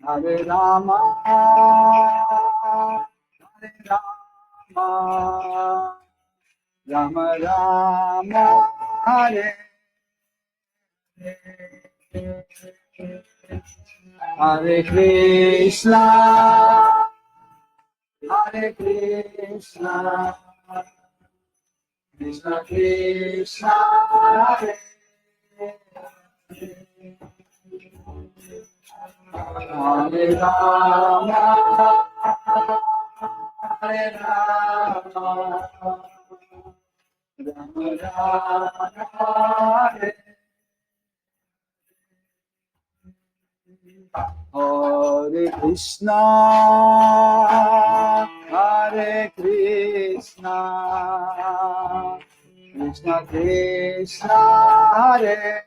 Hare Rama, Hare Rama, Rama Rama, Hare Hare Krishna, Hare Krishna, Krishna Krishna, Hare Hare Rama, Hare Rama, Rama Rama, Hare Hare Krishna, Hare Krishna, Krishna Krishna, Hare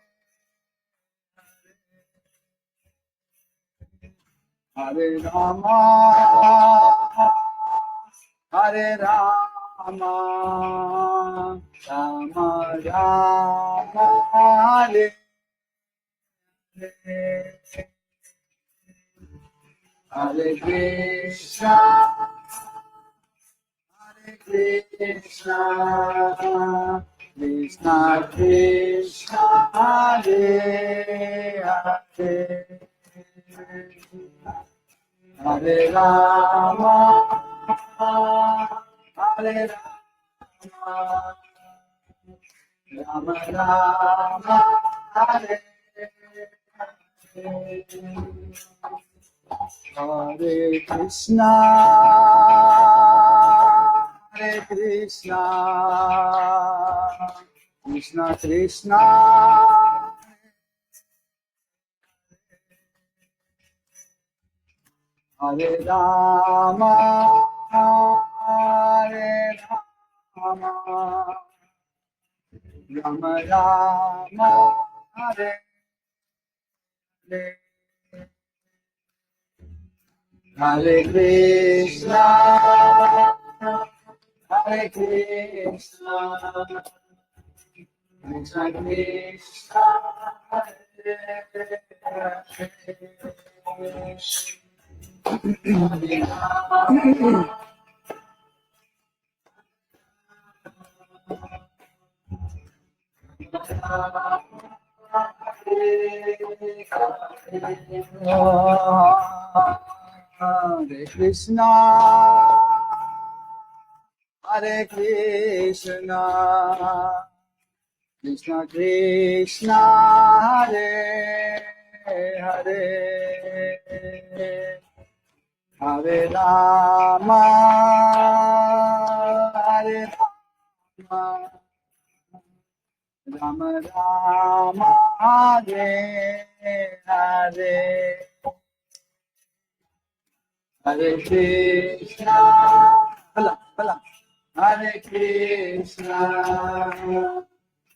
Hare Rama, Hare Rama, Rama Rama, Hare Hare Krishna, Hare Krishna, Krishna Krishna, Hare Hare, Hare Rama, Hare Rama, Rama Rama, Hare Hare Krishna, Hare Krishna, Krishna Krishna, Hare Rama, Hare Rama, Rama Rama, Hare Hare, Hare Krishna, Hare Krishna, Krishna Krishna, Hare Hare. Hare Krishna, Hare Krishna, Krishna Krishna, Hare Hare, Hare Rama, Hare Rama, Rama Rama, Hare Hare, Hare Krishna, Bala, Hare Krishna,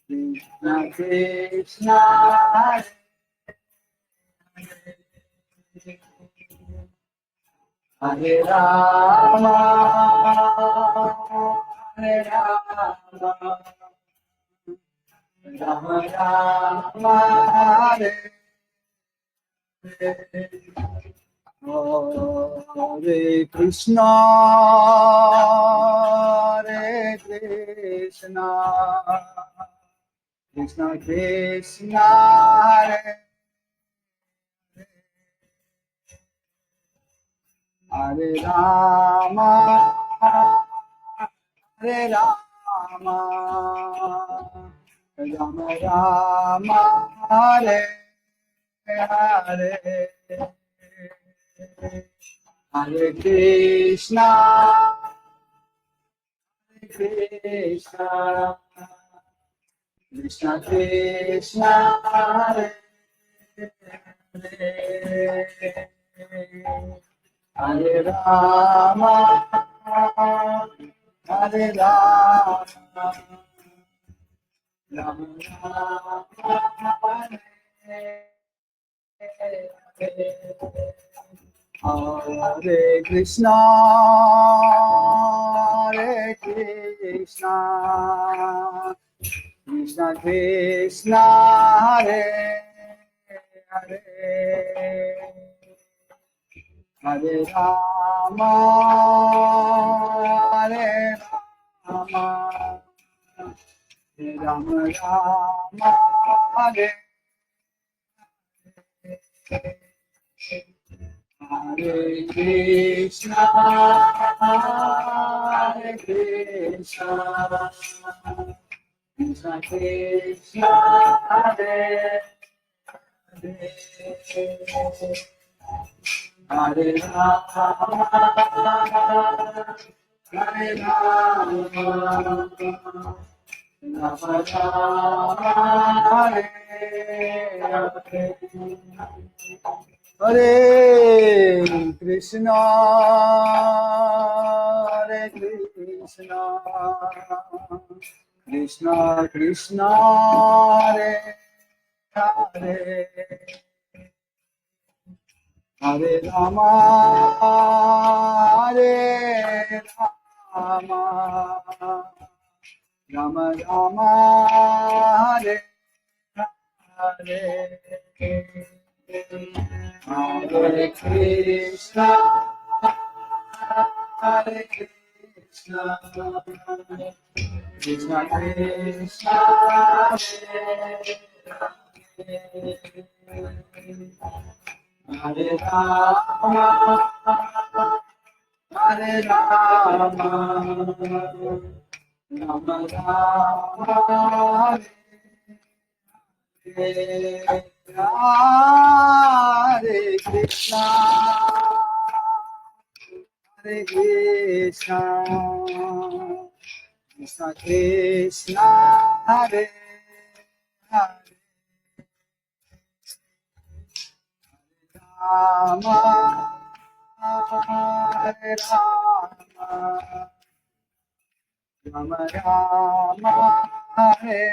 Krishna Krishna, Hare Hare Rama, Hare Rama, Rama Rama, Hare Hare Krishna, Hare Krishna, Krishna Krishna, Hare Hare Rama, Hare Rama, Rama Rama, Hare Hare, Hare Krishna, Hare Krishna, Krishna Krishna, Hare Hare, Hare Rama, Hare Rama, Rama Rama, Hare Krishna, Hare Krishna, Krishna Krishna, Hare Hare, Hare Rama, Hare Rama, Rama Rama, Hare Hare Krishna, Hare Krishna, Krishna Krishna, Hare Hare, Hare Rama, Hare Rama, Rama Rama, Hare Hare. Hare Krishna, Hare Krishna, Krishna Krishna, Hare Hare, Hare Rama, Hare Rama, Rama Rama, Hare Hare, Hare Krishna, Hare Krishna, Krishna Krishna, Hare Rama, Hare Rama, Rama Rama, Hare Krishna, Hare Krishna, Krishna Krishna, Hare Hare, Rama, Hare Rama, Rama Rama, Hare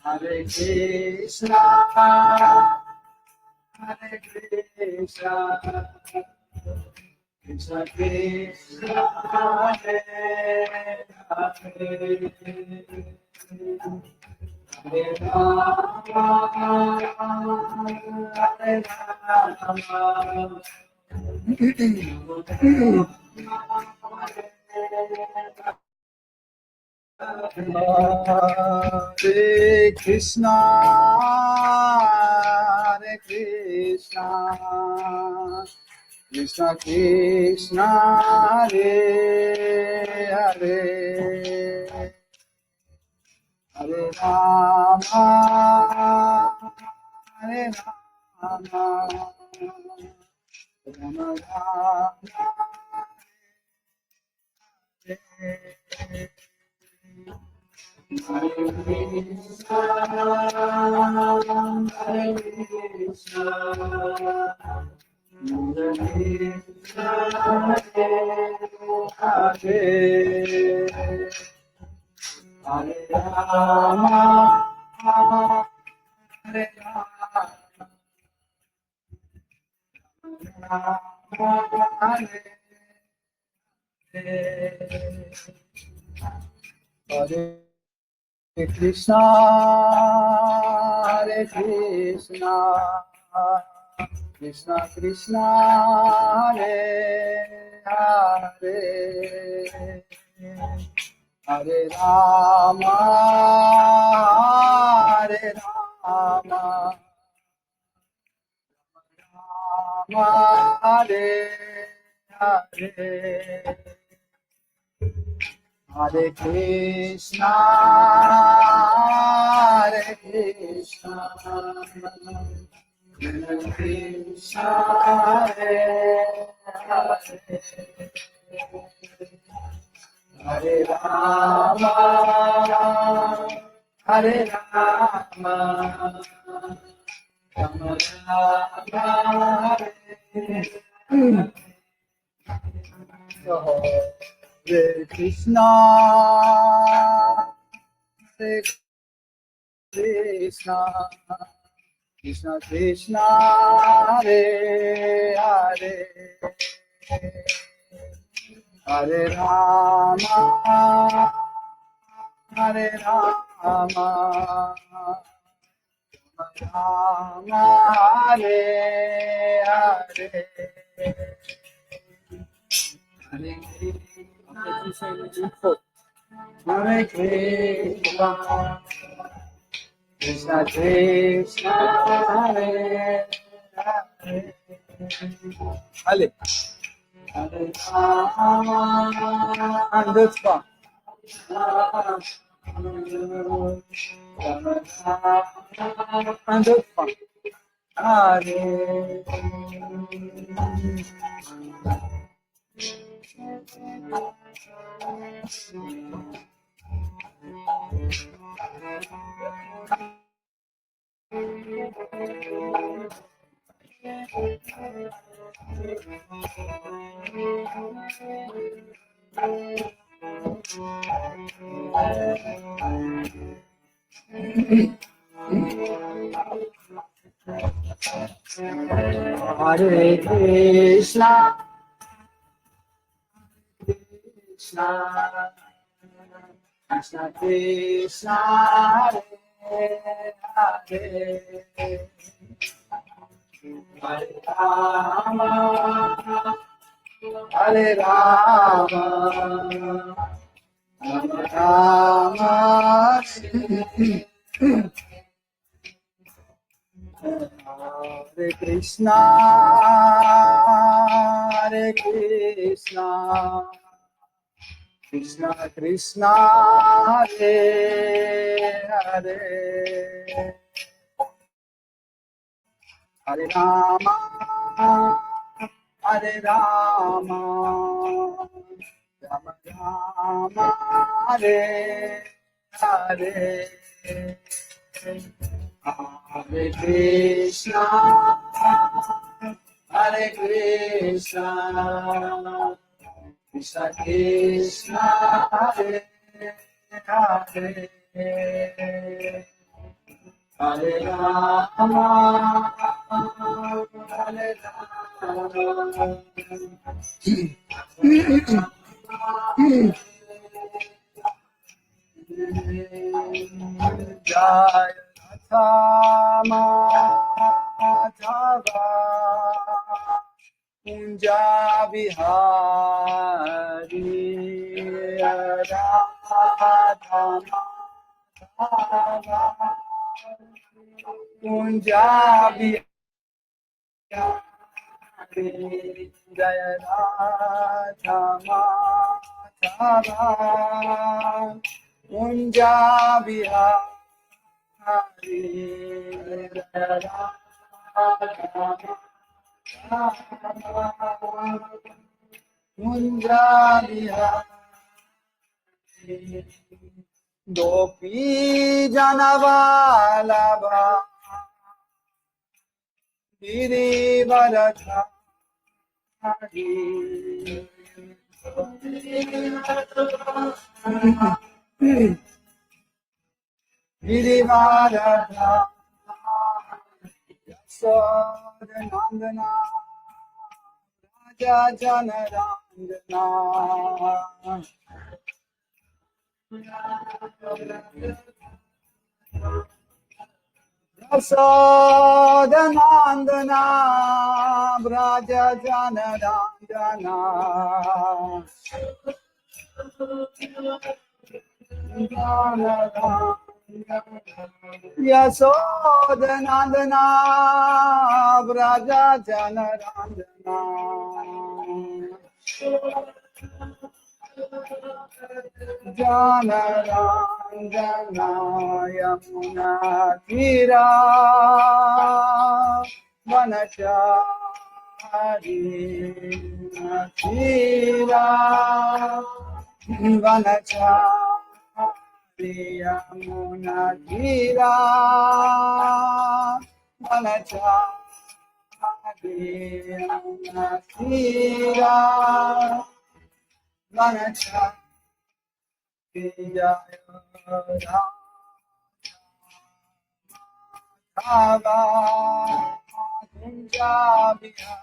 Hare Krishna, Hare Krishna, Krishna Krishna, Hare Hare, Hare Rama, Hare Rama, Hare Krishna, Hare Krishna, Krishna Krishna, Hare Hare, Hare Rama, Hare Rama, Rama Rama, Hare Hare Krishna, Hare Krishna, Krishna Hare Hare, Hare Rama, Hare Rama, Rama Hare Krishna, Hare Krishna, Krishna Krishna, Hare Hare, Hare Rama, Hare Rama, Rama Hare Hare, Hare Krishna, Hare Krishna, Krishna Hare Hare, Hare Rama, Hare Rama, Rama Rama, Hare Krishna, Hare Krishna, Krishna Krishna, Hare Hare, Hare Rama, Hare Rama, Rama Hare Hare Hare Hare Krishna Krishna Krishna Hare Hare Hare Hare Rama and this one and this one Hare Hare Krishna Krishna Krishna Krishna Hare Hare Hare Rama Hare Rama Rama Rama Hare Krishna Hare Krishna Krishna Krishna Hare Hare Hare Rama Hare Rama Rama Rama Hare Hare Hare Krishna Hare Krishna Krishna Krishna Hare Hare Hare Rama Hare Rama Jai Ratha Madhava Kunja Vihari Radha Madhava Kunja Vihari Jaya Radha Madhava Kunja Vihari Radha Kunja Vihari Gopi Janavalabha Girivaradhari Girivaradhari Yasodanandana Raja Janarandana Yasodanandana Braja Janarandana Yasodanandana Braja Janarandana Janarandana Yamuna Tira Vanachari Tira Vanachari Yamuna Tira Vanachari Yamuna Tira Vanachari Jaya Radha Kunja Vihari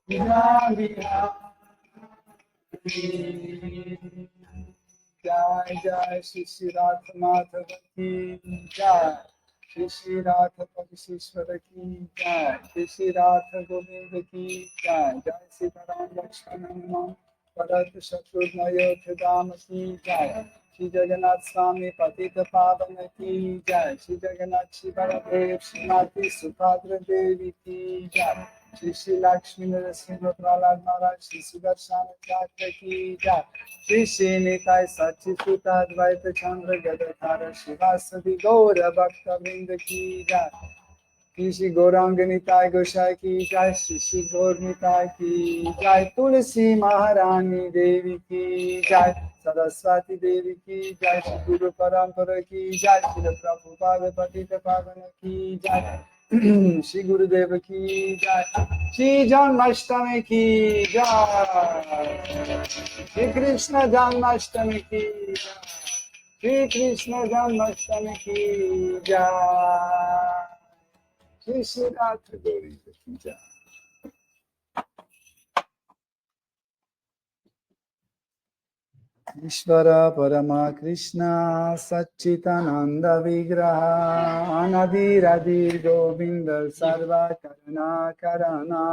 Kunja Vihari की जय जय श्री श्री राधा माधव की जय श्री श्री राधा परमेश्वर की जय श्री श्री राधा गोविंद की जय जय श्री राम लक्ष्मण हनुमान भरत शत्रुघ्न धाम की जय श्री जगन्नाथ स्वामी पतित पावन की जय श्री जगन्नाथ श्री बलदेव श्रीमती सुभद्र देवी की जय श्री श्री लक्ष्मी नरसिंह प्रहलाद महाराज श्री सुदर्शन चक्र की जय श्री श्री निताय सच्चित अद्वैत चंद्र गदाधर शिवासदि गौर भक्त वृंद की जय श्री श्री गौरांग निताय गोसाई की जय श्री श्री गौर निताय की जय तुलसी महारानी देवी की जय सरस्वती देवी की जय श्री गुरु परंपरा की जय श्री प्रभुपाद पतित पावन की जय श्री गुरुदेव की जय श्री जन्माष्टमी की जय श्री कृष्ण जन्माष्टमी की जय श्री कृष्ण जन्माष्टमी की जय श्री श्री राधा गोविंद की जय ईश्वर परमा कृष्ण सच्चिदानंद विग्रह अनादिरादि गोविंद सर्व करना करना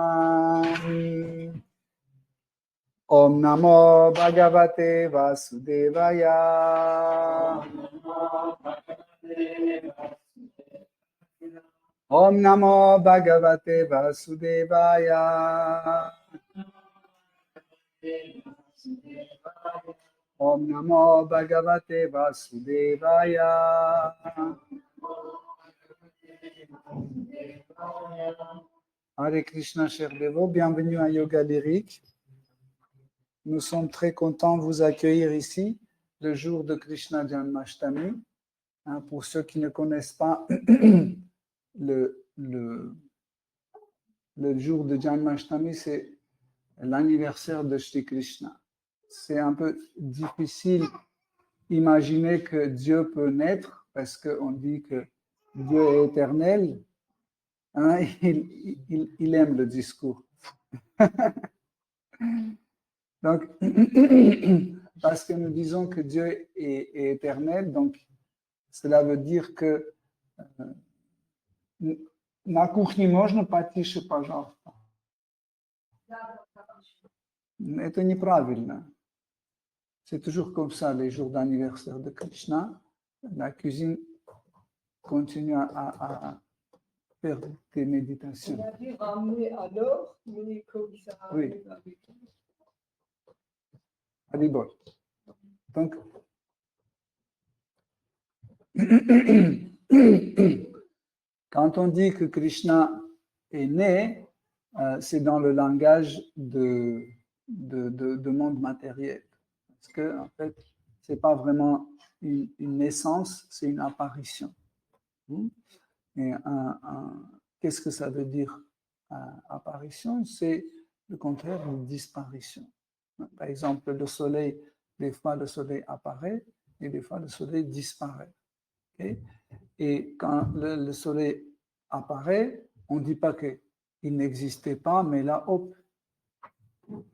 ओम नमो भगवते वासुदेवाय ओम नमो भगवते वासुदेवाय ओम नमो भगवते वासुदेवाय Hare Krishna, chers dévots, bienvenue à Yoga Lyrique. Nous sommes très contents de vous accueillir ici, le jour de Krishna Janmashtami. Pour ceux qui ne connaissent pas le jour de Janmashtami, c'est l'anniversaire de Shri Krishna. C'est un peu difficile d'imaginer que Dieu peut naître parce qu'on dit que Dieu est éternel. Hein, il aime le discours. Donc, parce que nous disons que Dieu est éternel, donc cela veut dire que на кухне можно потише, пожалуйста? Это неправильно. C'est toujours comme ça, les jours d'anniversaire de Krishna. La cuisine continue à faire des méditations. On a dit ramener à l'or, mais comme ça arrive avec... Haribol. Donc, quand on dit que Krishna est né, c'est dans le langage de monde matériel. Parce que, en fait, ce n'est pas vraiment une naissance, c'est une apparition. Et qu'est-ce que ça veut dire apparition? C'est le contraire d'une disparition. Par exemple, le soleil, des fois le soleil apparaît et des fois le soleil disparaît. Okay? Et quand le soleil apparaît, on ne dit pas qu'il n'existait pas, mais là, hop,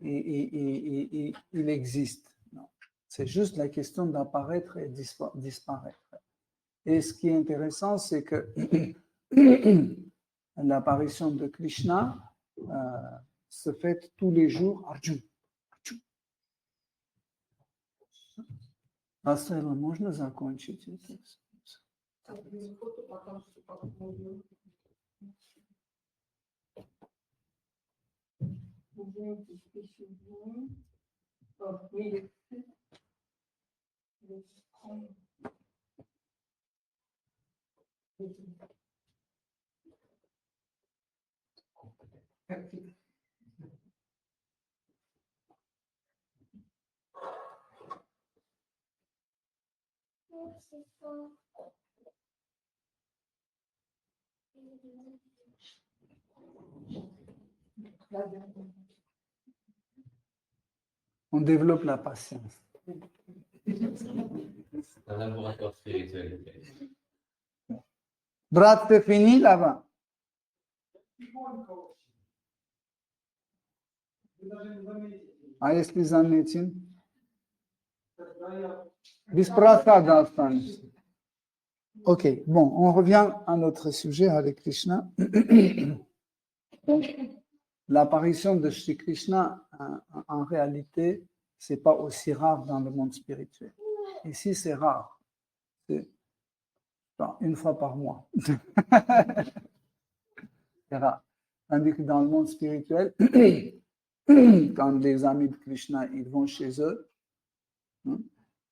il existe. Non. C'est juste la question d'apparaître et disparaître. Et ce qui est intéressant, c'est que l'apparition de Krishna se fait tous les jours. Arjun. Marcelo, можно закончить это? On développe la patience. Un laboratoire spirituel. Brat, c'est fini là-bas. A jestli zanne için? Biz prasada hastanesi. Ok, bon, on revient à notre sujet, Hare Krishna. Donc, l'apparition de Shri Krishna, en réalité, c'est pas aussi rare dans le monde spirituel. Ici, c'est rare. C'est une fois par mois. C'est rare. Tandis que dans le monde spirituel, quand les amis de Krishna ils vont chez eux, hein,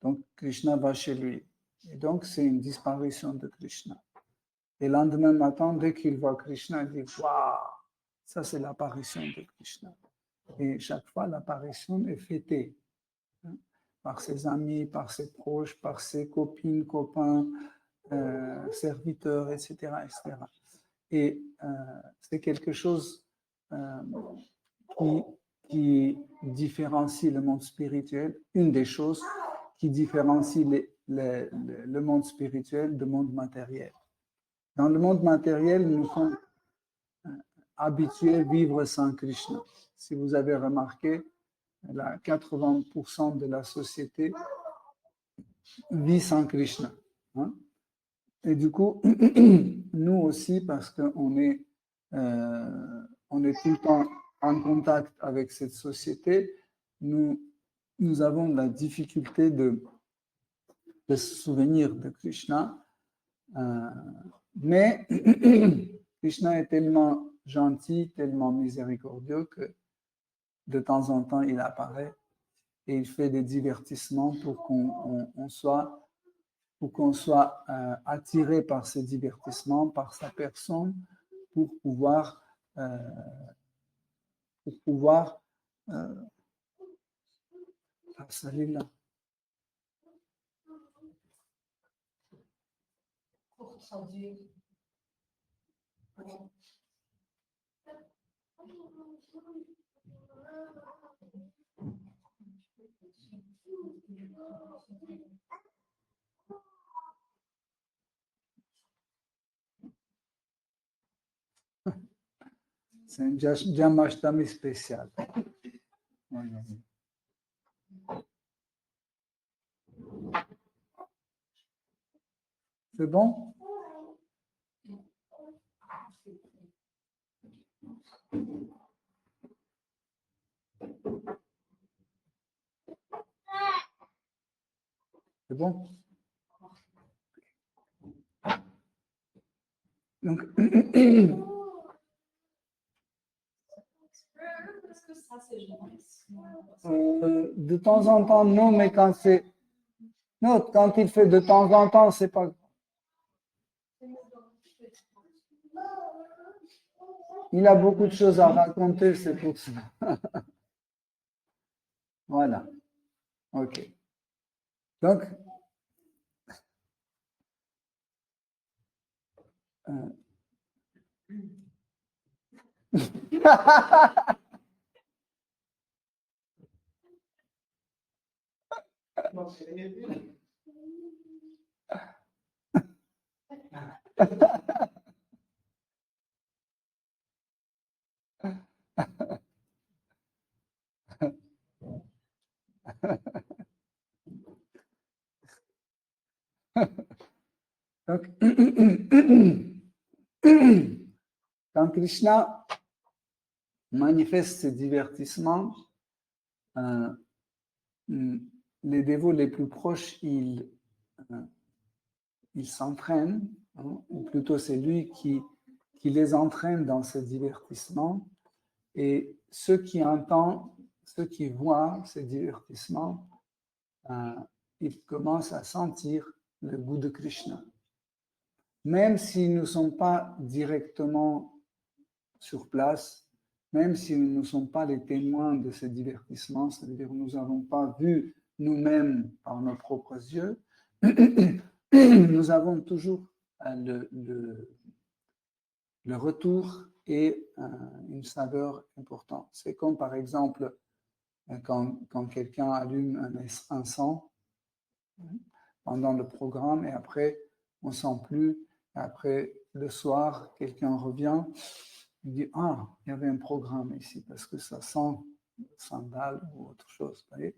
donc Krishna va chez lui. Et donc, c'est une disparition de Krishna. Et le lendemain matin, dès qu'il voit Krishna, il dit waouh, ça c'est l'apparition de Krishna. Et chaque fois, l'apparition est fêtée, hein, par ses amis, par ses proches, par ses copines, copains, serviteurs, etc., etc. Et c'est quelque chose qui différencie le monde spirituel, une des choses qui différencie le monde spirituel du monde matériel. Dans le monde matériel, nous sommes habitués à vivre sans Krishna. Si vous avez remarqué, 80% de la société vit sans Krishna. Hein? Et du coup, nous aussi, parce qu'on est, on est tout le temps en contact avec cette société, nous avons la difficulté de se souvenir de Krishna. Mais Krishna est tellement gentil, tellement miséricordieux que de temps en temps, il apparaît et il fait des divertissements pour qu'on soit attiré par ces divertissements, par sa personne, pour pouvoir salut-là. C'est un Jamashtami spécial. C'est bon? C'est bon? Donc, de temps en temps, non, mais quand c'est... Non, quand il fait de temps en temps, c'est pas... Il a beaucoup de choses à raconter, c'est pour ça. Voilà. OK. Donc, donc, quand Krishna manifeste ses divertissements, les dévots les plus proches, ils s'entraînent, hein, ou plutôt c'est lui qui les entraîne dans ces divertissements, et ceux qui entendent, ceux qui voient ces divertissements, ils commencent à sentir le goût de Krishna. Même s'ils ne sont pas directement sur place, même si nous ne sommes pas les témoins de ces divertissements, c'est-à-dire nous n'avons pas vu nous-mêmes par nos propres yeux, nous avons toujours le retour et une saveur importante. C'est comme par exemple quand quelqu'un allume un encens pendant le programme et après on ne sent plus, et après le soir quelqu'un revient, il dit ah, il y avait un programme ici parce que ça sent sandales ou autre chose. Vous voyez?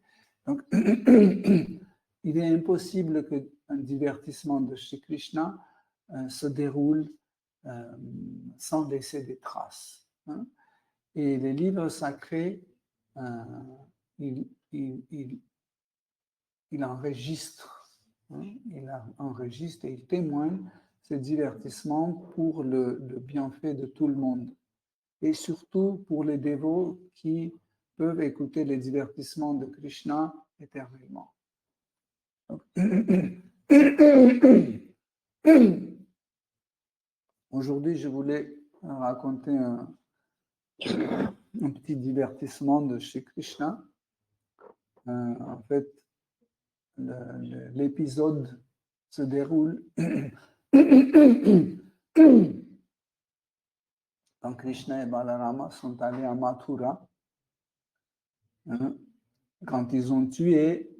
Donc, il est impossible qu'un divertissement de Shri Krishna se déroule sans laisser des traces. Hein. Et les livres sacrés, il enregistre, hein, il enregistre et il témoigne ces divertissements pour le bienfait de tout le monde. Et surtout pour les dévots qui peuvent écouter les divertissements de Krishna éternellement. Donc, aujourd'hui, je voulais raconter un petit divertissement de chez Krishna. En fait, l'épisode se déroule quand Krishna et Balarama sont allés à Mathura. Hein, quand ils ont tué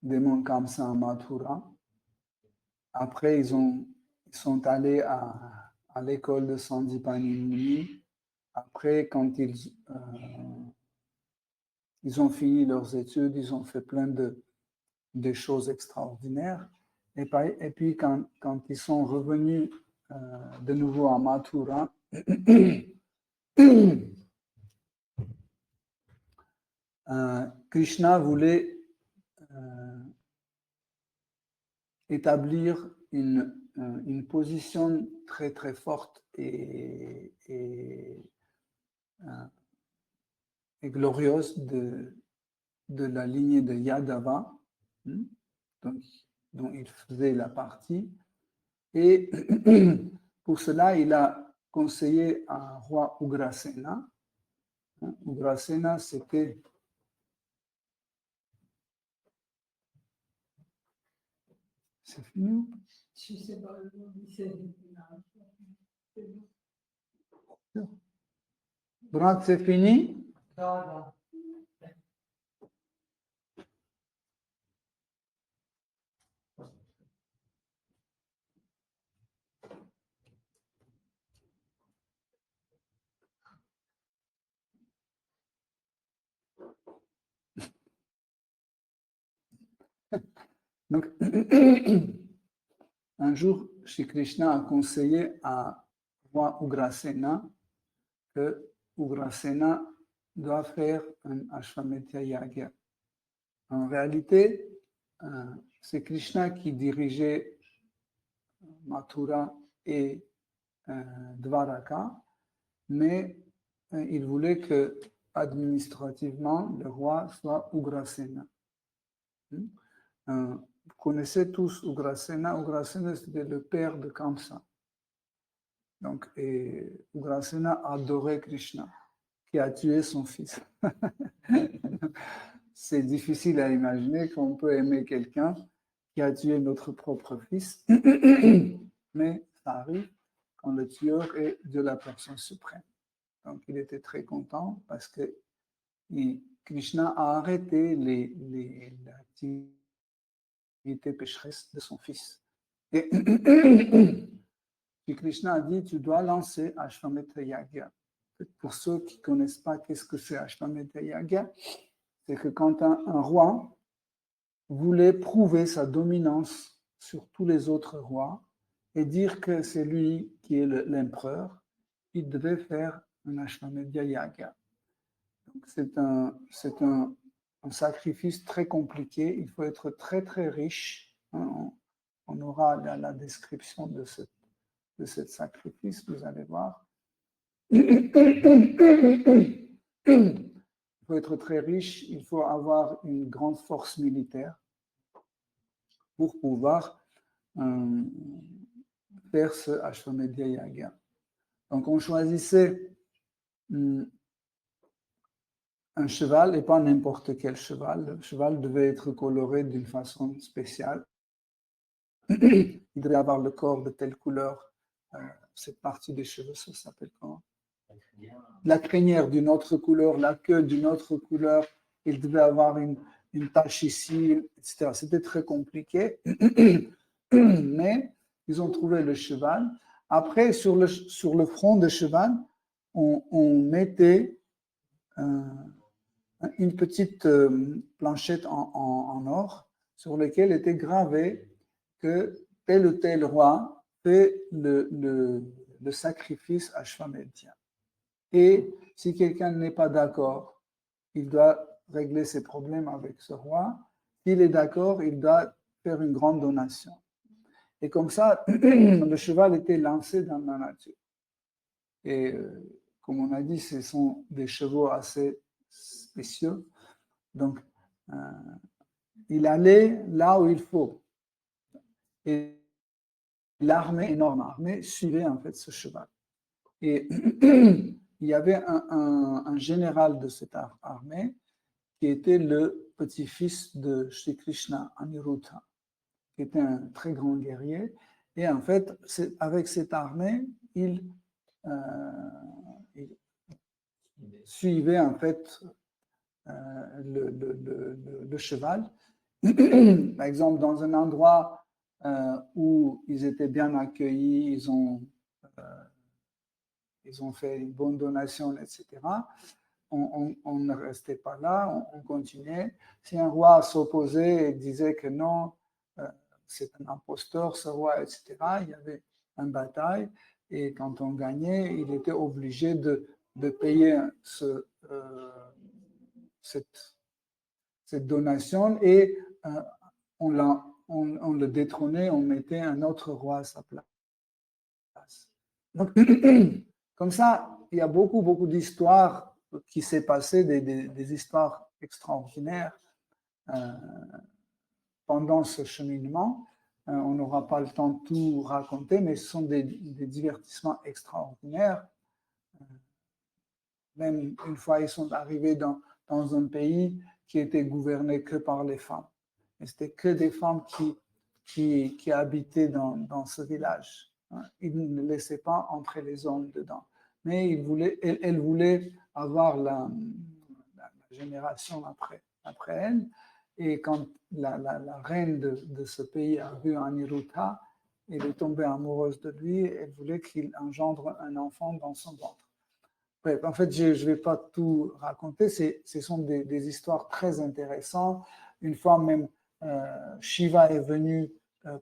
Démon Kamsa à Mathura, après ils sont allés à l'école de Sandipani Muni. Après, quand ils ont fini leurs études, ils ont fait plein de choses extraordinaires. Et puis, quand ils sont revenus de nouveau à Mathura, Krishna voulait établir une position très très forte et glorieuse de la lignée de Yadava, dont il faisait la partie. Et pour cela, il a conseillé à roi Ugrasena. Ugrasena, c'était... C'est fini? Je ne sais pas le nom du Seigneur. Brad, c'est fini? Non. Donc, un jour, Shri Krishna a conseillé à roi Ugrasena que Ugrasena doit faire un Ashwamedhya Yagya. En réalité, c'est Krishna qui dirigeait Mathura et Dvaraka, mais il voulait que administrativement le roi soit Ugrasena. Vous connaissez tous Ugrasena. Ugrasena, c'était le père de Kamsa. Donc, et Ugrasena adorait Krishna, qui a tué son fils. C'est difficile à imaginer qu'on peut aimer quelqu'un qui a tué notre propre fils, mais ça arrive quand le tueur est de la personne suprême. Donc, il était très content parce que Krishna a arrêté l'activité pécheresse de son fils. Et puis Krishna a dit, tu dois lancer Ashwamedhya Yagya. Pour ceux qui ne connaissent pas qu'est-ce que c'est Ashwamedhya Yagya, c'est que quand un roi voulait prouver sa dominance sur tous les autres rois et dire que c'est lui qui est l'empereur, il devait faire un Ashwamedhya Yagya. Donc c'est un sacrifice très compliqué, il faut être très très riche. Hein. On aura la description de ce sacrifice, vous allez voir. Il faut être très riche, il faut avoir une grande force militaire pour pouvoir faire ce Ashwamedhya Yagya. Donc on choisissait un cheval et pas n'importe quel cheval. Le cheval devait être coloré d'une façon spéciale. Il devait avoir le corps de telle couleur. Cette partie des cheveux, ça s'appelle comment? La crinière d'une autre couleur, la queue d'une autre couleur. Il devait avoir une tache ici, etc. C'était très compliqué. Mais ils ont trouvé le cheval. Après, sur le front du cheval, on mettait une petite planchette en or sur laquelle était gravé que tel ou tel roi fait le sacrifice à Shvametia. Et si quelqu'un n'est pas d'accord, il doit régler ses problèmes avec ce roi. S'il est d'accord, il doit faire une grande donation. Et comme ça, le cheval était lancé dans la nature. Et comme on a dit, ce sont des chevaux assez spéciaux. Donc, il allait là où il faut. Et l'armée, énorme armée, suivait en fait ce cheval. Et il y avait un général de cette armée qui était le petit-fils de Shri Krishna, Aniruddha, qui était un très grand guerrier. Et en fait, avec cette armée, il suivait en fait le cheval. Par exemple, dans un endroit où ils étaient bien accueillis, ils ont fait une bonne donation, etc. On ne restait pas là, on continuait. Si un roi s'opposait et disait que non, c'est un imposteur, ce roi, etc., il y avait une bataille. Et quand on gagnait, il était obligé de payer cette donation et on le détrônait, on mettait un autre roi à sa place. Donc, comme ça, il y a beaucoup d'histoires qui s'est passé, des histoires extraordinaires pendant ce cheminement. On n'aura pas le temps de tout raconter, mais ce sont des divertissements extraordinaires. Même une fois, ils sont arrivés dans un pays qui était gouverné que par les femmes. Et c'était que des femmes qui habitaient dans ce village. Ils ne laissaient pas entrer les hommes dedans. Mais elle voulait avoir la génération après elle. Et quand la reine de ce pays a vu Aniruddha, elle est tombée amoureuse de lui. Elle voulait qu'il engendre un enfant dans son ventre. Bref, en fait, je ne vais pas tout raconter. Ce sont des histoires très intéressantes. Une fois même, Shiva est venu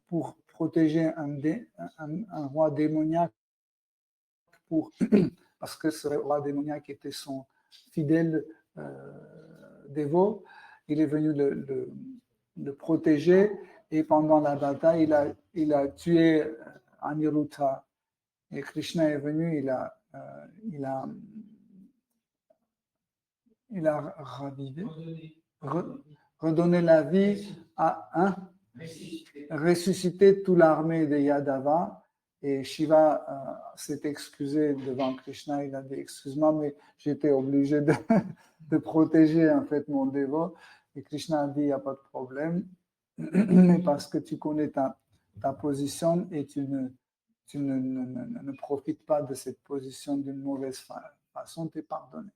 pour protéger un roi démoniaque parce que ce roi démoniaque était son fidèle dévot. Il est venu le protéger et pendant la bataille, il a tué Aniruddha. Et Krishna est venu, il a ravivé, redonné la vie à ressusciter toute l'armée de Yadava. Et Shiva s'est excusé devant Krishna. Il a dit, excuse-moi, mais j'étais obligé de protéger en fait mon dévot. Et Krishna a dit, il n'y a pas de problème, mais parce que tu connais ta position et tu ne profites pas de cette position d'une mauvaise façon, tu es pardonné.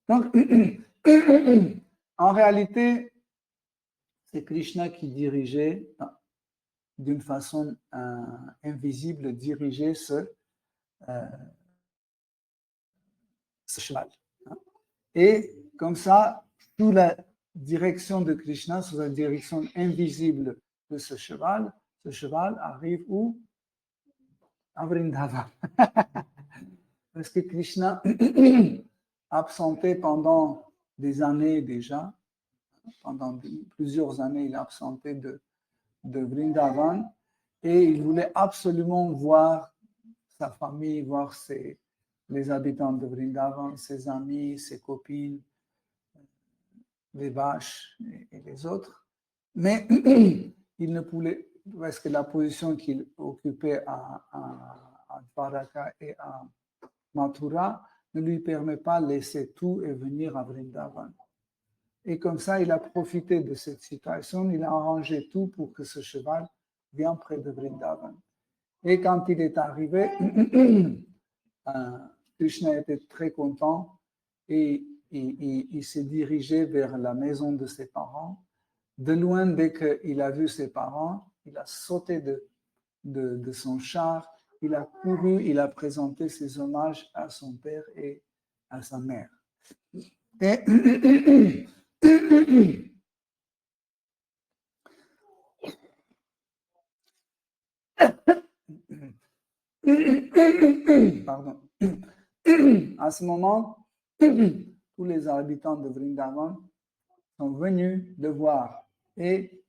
Donc, en réalité, c'est Krishna qui dirigeait d'une façon invisible, dirigeait ce cheval. Et comme ça, toute la direction de Krishna, sous la direction invisible de ce cheval arrive où? À Vrindavan. Parce que Krishna, absenté pendant des années déjà, pendant plusieurs années, il est absenté de Vrindavan et il voulait absolument voir sa famille, voir les habitants de Vrindavan, ses amis, ses copines, les vaches et les autres. Mais il ne pouvait, parce que la position qu'il occupait à Dvaraka et à Mathura ne lui permet pas de laisser tout et venir à Vrindavan. Et comme ça, il a profité de cette situation, il a arrangé tout pour que ce cheval vienne près de Vrindavan. Et quand il est arrivé, Krishna était très content et il s'est dirigé vers la maison de ses parents. De loin, dès qu'il a vu ses parents, il a sauté de son char, il a couru, il a présenté ses hommages à son père et à sa mère. Et pardon. À ce moment, tous les habitants de Vrindavan sont venus le voir et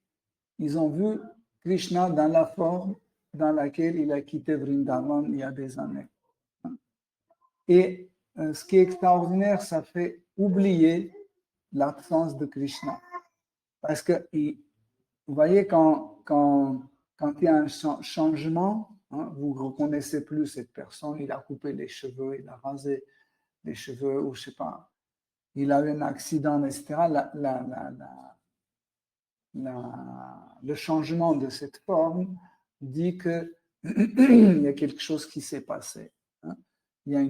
ils ont vu Krishna dans la forme dans laquelle il a quitté Vrindavan il y a des années. Et ce qui est extraordinaire, ça fait oublier l'absence de Krishna. Parce que, vous voyez, quand il y a un changement, hein, vous ne reconnaissez plus cette personne, il a coupé les cheveux, il a rasé les cheveux, ou je ne sais pas, il a eu un accident, etc. Le changement de cette forme dit qu'il y a quelque chose qui s'est passé. Hein. Il y a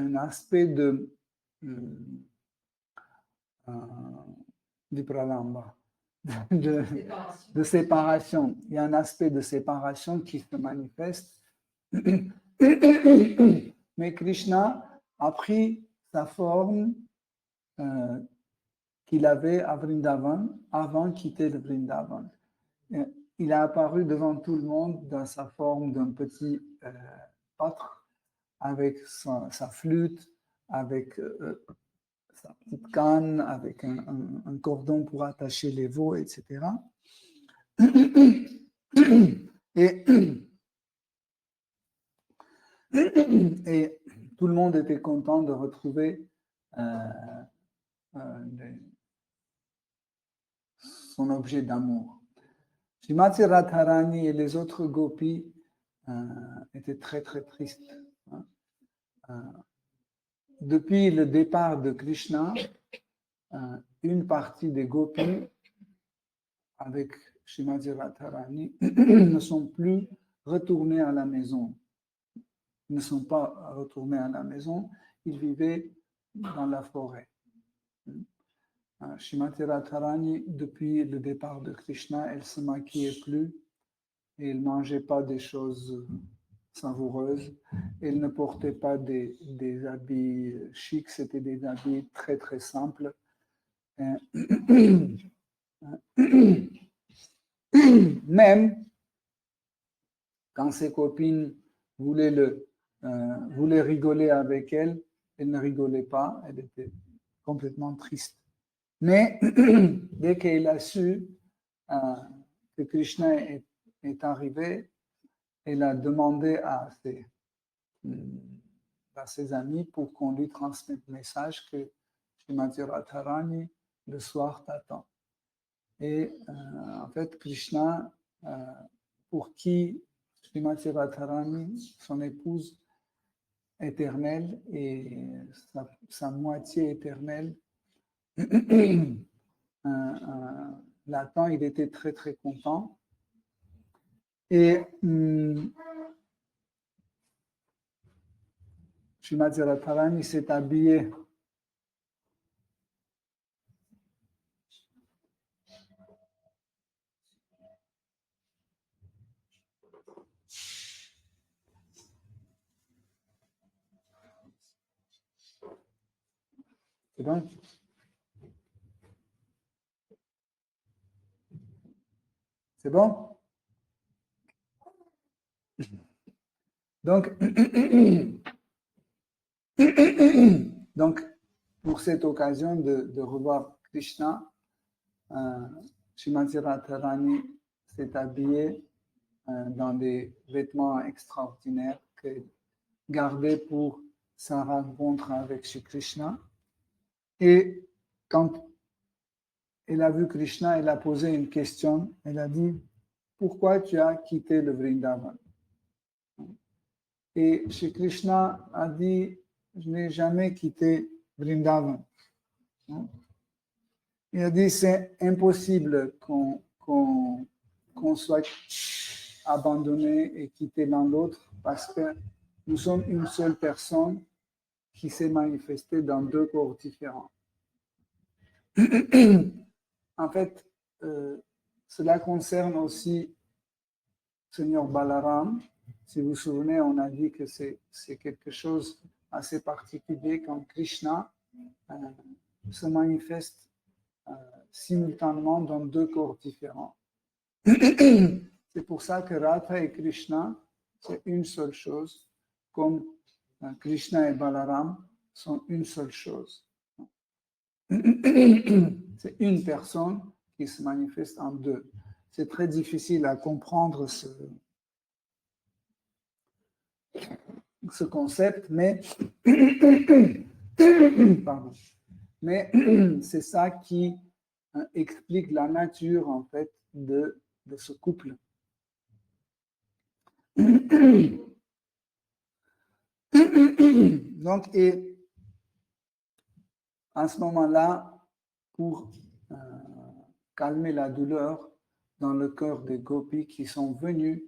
un aspect de pralamba, de séparation. Il y a un aspect de séparation qui se manifeste. Mais Krishna a pris sa forme qu'il avait à Vrindavan avant de quitter le Vrindavan. Il a apparu devant tout le monde dans sa forme d'un petit pâtre avec sa flûte, avec sa petite canne, avec un cordon pour attacher les veaux, etc. Et tout le monde était content de retrouver son objet d'amour. Srimati Radharani et les autres gopis étaient très très tristes. Depuis le départ de Krishna, une partie des gopis avec Srimati Radharani ne sont plus retournés à la maison. Ils ne sont pas retournés à la maison, ils vivaient dans la forêt. Srimati Radharani, depuis le départ de Krishna, elle ne se maquillait plus et elle ne mangeait pas des choses savoureuses. Elle ne portait pas des habits chics, c'était des habits très très simples. Même quand ses copines voulaient rigoler avec elle, elle ne rigolait pas, elle était complètement triste. Mais dès qu'elle a su que Krishna est arrivé, elle a demandé à ses amis pour qu'on lui transmette le message que Srimati Radharani le soir t'attend. Et en fait, Krishna, pour qui Srimati Radharani, son épouse éternelle et sa moitié éternelle, l'attend, il était très très content. Et Srimati Radharani s'est habillé c'est bon? C'est bon? Donc, pour cette occasion de revoir Krishna, Srimati Radharani s'est habillée dans des vêtements extraordinaires qu'elle gardait pour sa rencontre avec Shri Krishna. Et quand elle a vu Krishna, elle a posé une question. Elle a dit, pourquoi tu as quitté le Vrindavan? Et Shri Krishna a dit, je n'ai jamais quitté Vrindavan. Il a dit, c'est impossible qu'on soit abandonné et quitté l'un l'autre parce que nous sommes une seule personne qui s'est manifestée dans deux corps différents. En fait, cela concerne aussi Seigneur Balaram. Si vous vous souvenez, on a dit que c'est quelque chose assez particulier quand Krishna se manifestent simultanément dans deux corps différents. C'est pour ça que Radha et Krishna, c'est une seule chose, comme Krishna et Balaram sont une seule chose. C'est une personne qui se manifeste en deux. C'est très difficile à comprendre ce concept, mais, pardon. Mais c'est ça qui explique la nature, en fait, de ce couple. Donc, et à ce moment-là, pour calmer la douleur dans le cœur des gopis qui sont venus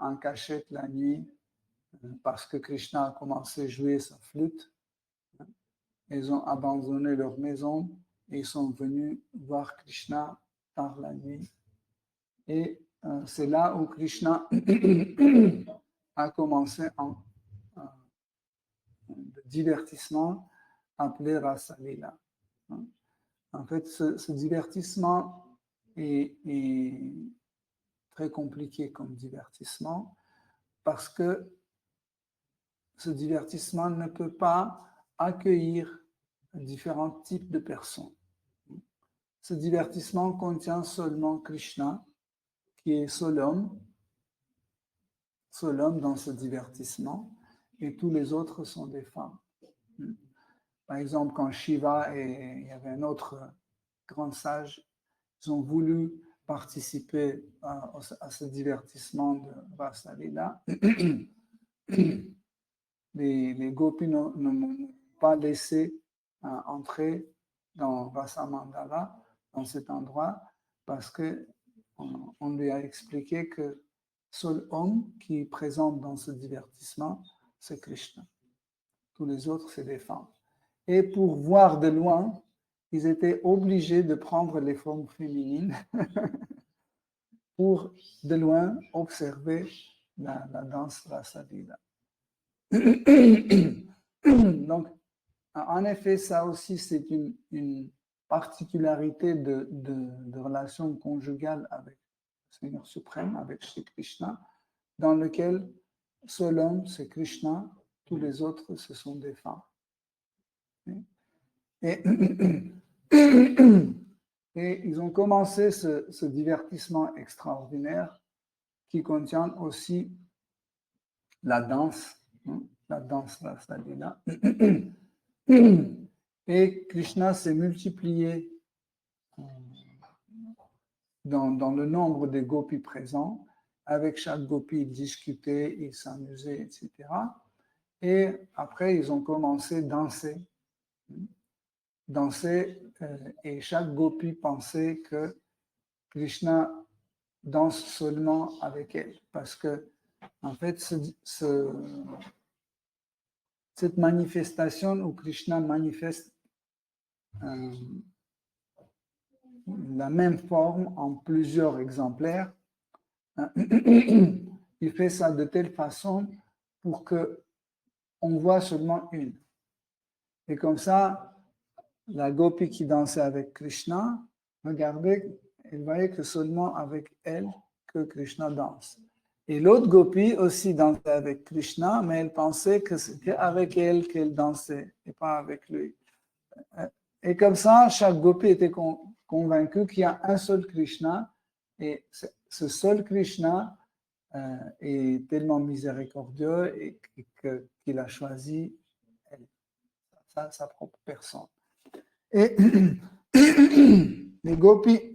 en cachette la nuit parce que Krishna a commencé à jouer sa flûte, ils ont abandonné leur maison et ils sont venus voir Krishna par la nuit. Et c'est là où Krishna a commencé un divertissement appelé Rasa Lila. En fait, ce divertissement est très compliqué comme divertissement parce que ce divertissement ne peut pas accueillir différents types de personnes. Ce divertissement contient seulement Krishna, qui est seul homme dans ce divertissement, et tous les autres sont des femmes. Par exemple, quand Shiva et il y avait un autre grand sage, ils ont voulu participer à ce divertissement de Rasa Lila. Les gopis n'ont pas laissé entrer dans Rasa Mandala, dans cet endroit, parce qu'on lui a expliqué que seul homme qui est présent dans ce divertissement, c'est Krishna. Tous les autres, c'est des femmes. Et pour voir de loin, ils étaient obligés de prendre les formes féminines pour de loin observer la danse Rasa Lila. Donc, en effet, ça aussi, c'est une particularité de relation conjugale avec le Seigneur suprême, avec Shri Krishna, dans lequel seul homme, c'est Krishna, tous les autres, ce sont des femmes. Et ils ont commencé ce divertissement extraordinaire qui contient aussi la danse Rasa Lila. Et Krishna s'est multiplié dans le nombre des gopis présents. Avec chaque gopi, ils discutaient, ils s'amusaient, etc. Et après, ils ont commencé à danser, et chaque gopi pensait que Krishna danse seulement avec elle, parce que en fait, cette manifestation où Krishna manifeste la même forme en plusieurs exemplaires, il fait ça de telle façon pour que on voit seulement une. Et comme ça, la gopi qui dansait avec Krishna, regardez, elle voyait que seulement avec elle que Krishna danse. Et l'autre gopi aussi dansait avec Krishna, mais elle pensait que c'était avec elle qu'elle dansait et pas avec lui. Et comme ça, chaque gopi était convaincu qu'il y a un seul Krishna, et ce seul Krishna est tellement miséricordieux et qu'il a choisi elle, sa propre personne. Et les gopis,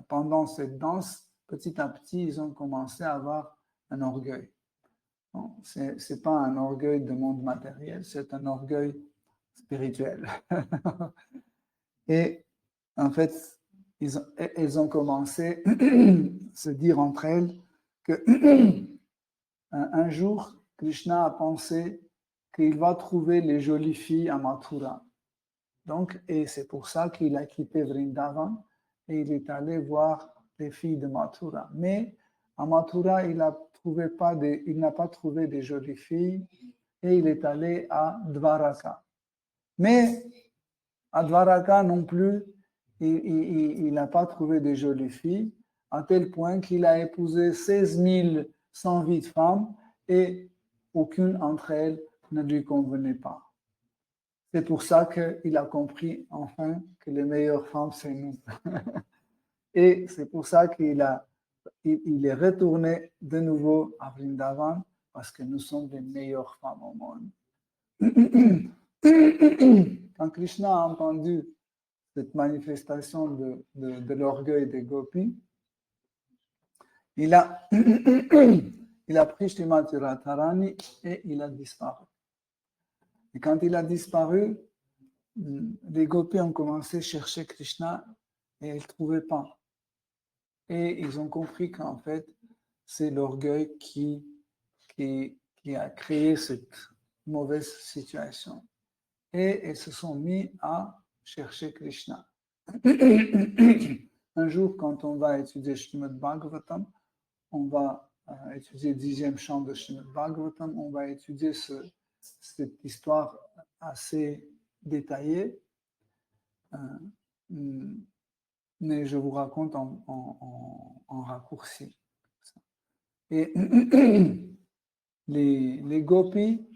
pendant cette danse, petit à petit, ils ont commencé à avoir un orgueil. Bon, ce n'est pas un orgueil de monde matériel, c'est un orgueil spirituel. Et en fait, elles ont commencé à se dire entre elles que un jour, Krishna a pensé qu'il va trouver les jolies filles à Mathura. Donc, et c'est pour ça qu'il a quitté Vrindavan et il est allé voir les filles de Mathura. Mais à Mathura, il n'a pas trouvé des jolies filles et il est allé à Dvaraka. Mais à Dwaraka non plus, il n'a pas trouvé de jolies filles, à tel point qu'il a épousé 16 108 femmes et aucune d'entre elles ne lui convenait pas. C'est pour ça qu'il a compris enfin que les meilleures femmes, c'est nous. Et c'est pour ça il est retourné de nouveau à Vrindavan, parce que nous sommes les meilleures femmes au monde. Quand Krishna a entendu cette manifestation de l'orgueil des gopis, il a pris Srimati Radharani et il a disparu. Et quand il a disparu, les gopis ont commencé à chercher Krishna et ils ne le trouvaient pas. Et ils ont compris qu'en fait, c'est l'orgueil qui a créé cette mauvaise situation. Et ils se sont mis à chercher Krishna. Un jour, quand on va étudier Srimad Bhagavatam, on va étudier le 10e chant de Srimad Bhagavatam, on va étudier cette histoire assez détaillée, mais je vous raconte en raccourci. Et les gopis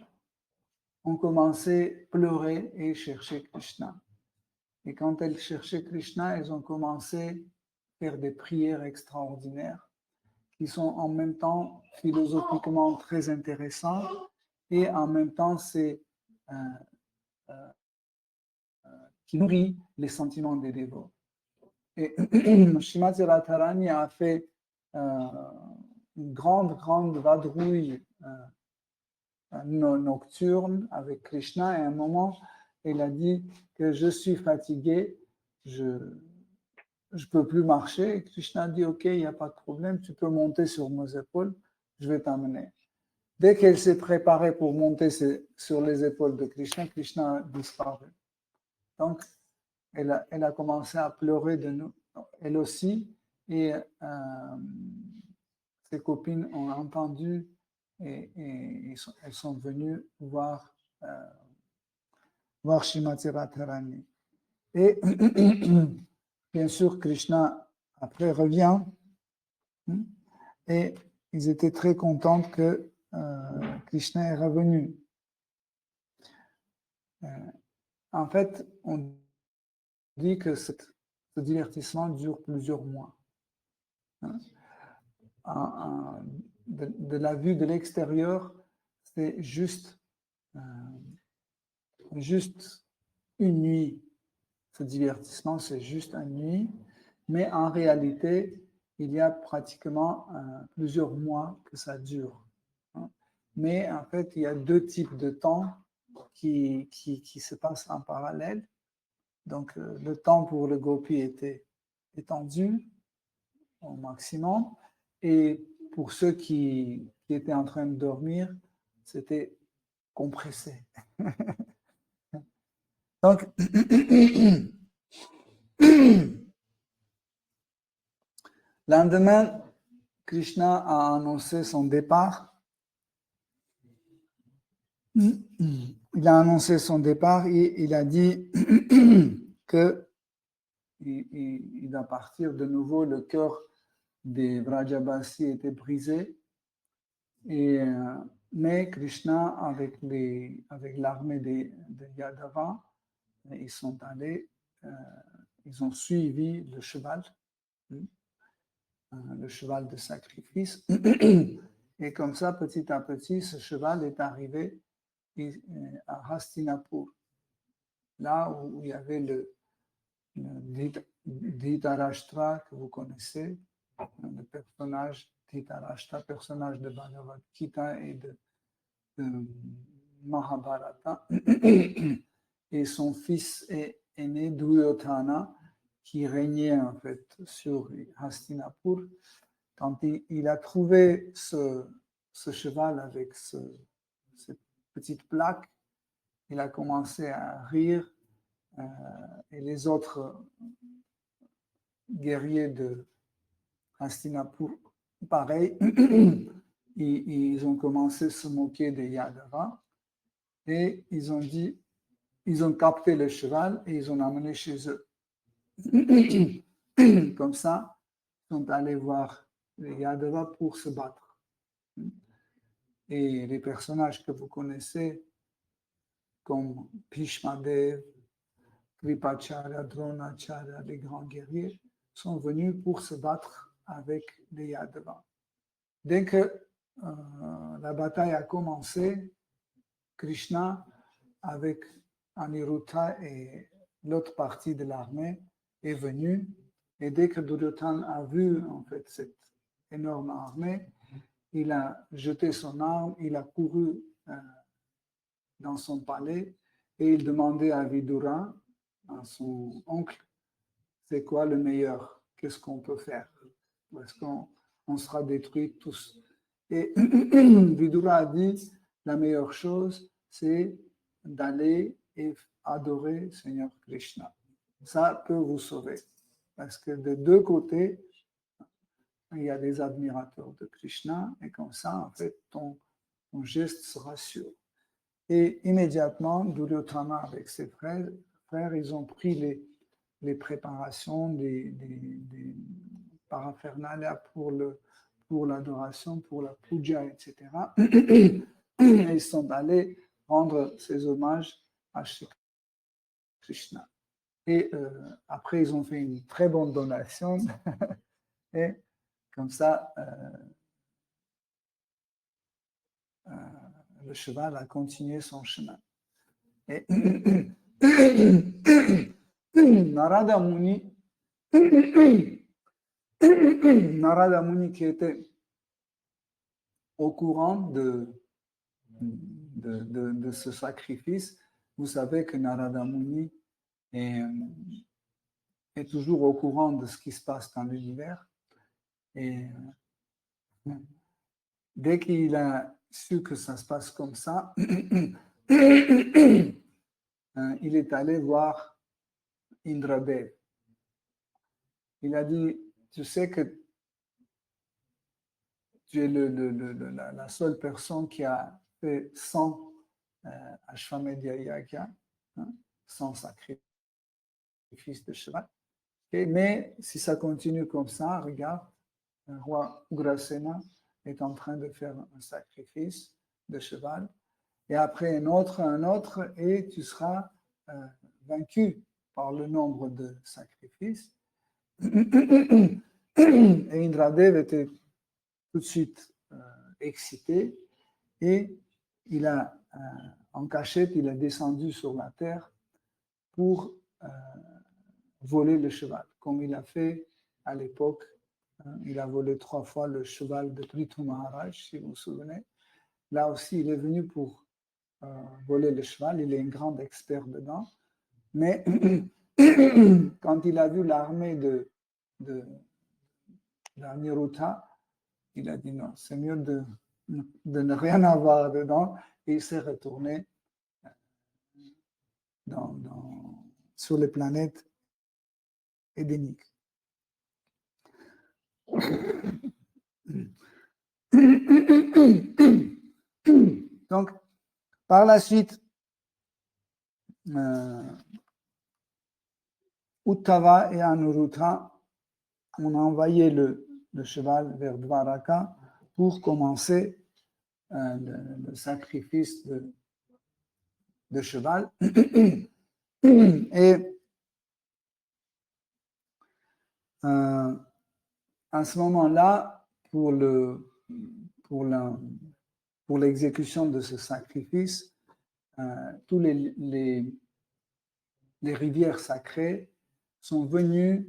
ont commencé à pleurer et chercher Krishna. Et quand elles cherchaient Krishna, elles ont commencé à faire des prières extraordinaires qui sont en même temps philosophiquement très intéressantes et en même temps qui nourrit les sentiments des dévots. Et Srimati Radharani a fait une grande vadrouille nocturne avec Krishna et à un moment, elle a dit que je suis fatiguée, je ne peux plus marcher. Et Krishna a dit, ok, il n'y a pas de problème, tu peux monter sur mes épaules, je vais t'amener. Dès qu'elle s'est préparée pour monter sur les épaules de Krishna, Krishna a disparu. Donc, elle a commencé à pleurer de nous, elle aussi, et ses copines ont entendu et elles sont venues voir Srimati Radharani. Et bien sûr, Krishna après revient et ils étaient très contents que Krishna est revenu. En fait, on dit que ce divertissement dure plusieurs mois. De la vue de l'extérieur, c'est juste une nuit. Ce divertissement, c'est juste une nuit, mais en réalité, il y a pratiquement plusieurs mois que ça dure. Mais en fait, il y a deux types de temps qui se passent en parallèle. Donc, le temps pour le gopi était étendu au maximum, et pour ceux qui étaient en train de dormir, c'était compressé. Donc, lendemain, Krishna a annoncé son départ. Il a annoncé son départ et il a dit que il va partir de nouveau. Le cœur des Vrajabasi était brisé. Mais Krishna, avec l'armée de Yadava, ils sont allés, ils ont suivi le cheval de sacrifice. Et comme ça, petit à petit, ce cheval est arrivé à Hastinapur, là où il y avait le Dhritarashtra que vous connaissez, le personnage Dhritarashtra, personnage de Bhagavad Gita et de Mahabharata. Et son fils est né Duryodhana, qui régnait en fait sur Hastinapur. Quand il a trouvé ce cheval avec cette petite plaque, il a commencé à rire, et les autres guerriers de Hastinapur, pareil, ils ont commencé à se moquer de Yadava et ils ont dit, ils ont capté le cheval et ils ont amené chez eux. Comme ça, ils sont allés voir les Yadava pour se battre. Et les personnages que vous connaissez, comme Bhishmadev, Kripacharya, Dronacharya, les grands guerriers, sont venus pour se battre avec les Yadava. Dès que la bataille a commencé, Krishna, avec Aniruddha et l'autre partie de l'armée, est venu. Et dès que Duryodhana a vu en fait cette énorme armée, il a jeté son arme, il a couru dans son palais et il demandait à Vidura, à son oncle, c'est quoi le meilleur? Qu'est-ce qu'on peut faire? Parce qu'on sera détruits tous. Et Vidura a dit, la meilleure chose, c'est d'aller et adorer Seigneur Krishna. Ça peut vous sauver. Parce que de deux côtés, il y a des admirateurs de Krishna, et comme ça, en fait, ton geste sera sûr. Et immédiatement, Duryodhana avec ses frères, ils ont pris les préparations, des paraphernalia pour l'adoration, pour la puja, etc. Et ils sont allés rendre ces hommages à Krishna. Et après, ils ont fait une très bonne donation. Et comme ça, le cheval a continué son chemin. Et Narada Muni, qui était au courant de ce sacrifice, vous savez que Narada Muni est toujours au courant de ce qui se passe dans l'univers. Et dès qu'il a su que ça se passe comme ça, il est allé voir Indradev. Il a dit, tu sais que tu es la seule personne qui a fait 100 Ashwamedhya Yagya, 100 sacrifices de cheval. Mais si ça continue comme ça, regarde, le roi Ugrasena est en train de faire un sacrifice de cheval, et après un autre, et tu seras vaincu par le nombre de sacrifices. Et Indradev était tout de suite excité, et il a, en cachette, il est descendu sur la terre pour voler le cheval, comme il a fait à l'époque. Il a volé 3 fois le cheval de Prithu Maharaj, si vous vous souvenez. Là aussi, il est venu pour voler le cheval. Il est un grand expert dedans. Mais quand il a vu l'armée de Aniruddha, il a dit non, c'est mieux de ne rien avoir dedans. Et il s'est retourné sur les planètes édéniques. Donc, par la suite, Uddhava et Anuruddha ont envoyé le cheval vers Dvaraka pour commencer le sacrifice de cheval. Et à ce moment-là, pour l'exécution de ce sacrifice, tous les rivières sacrées sont venues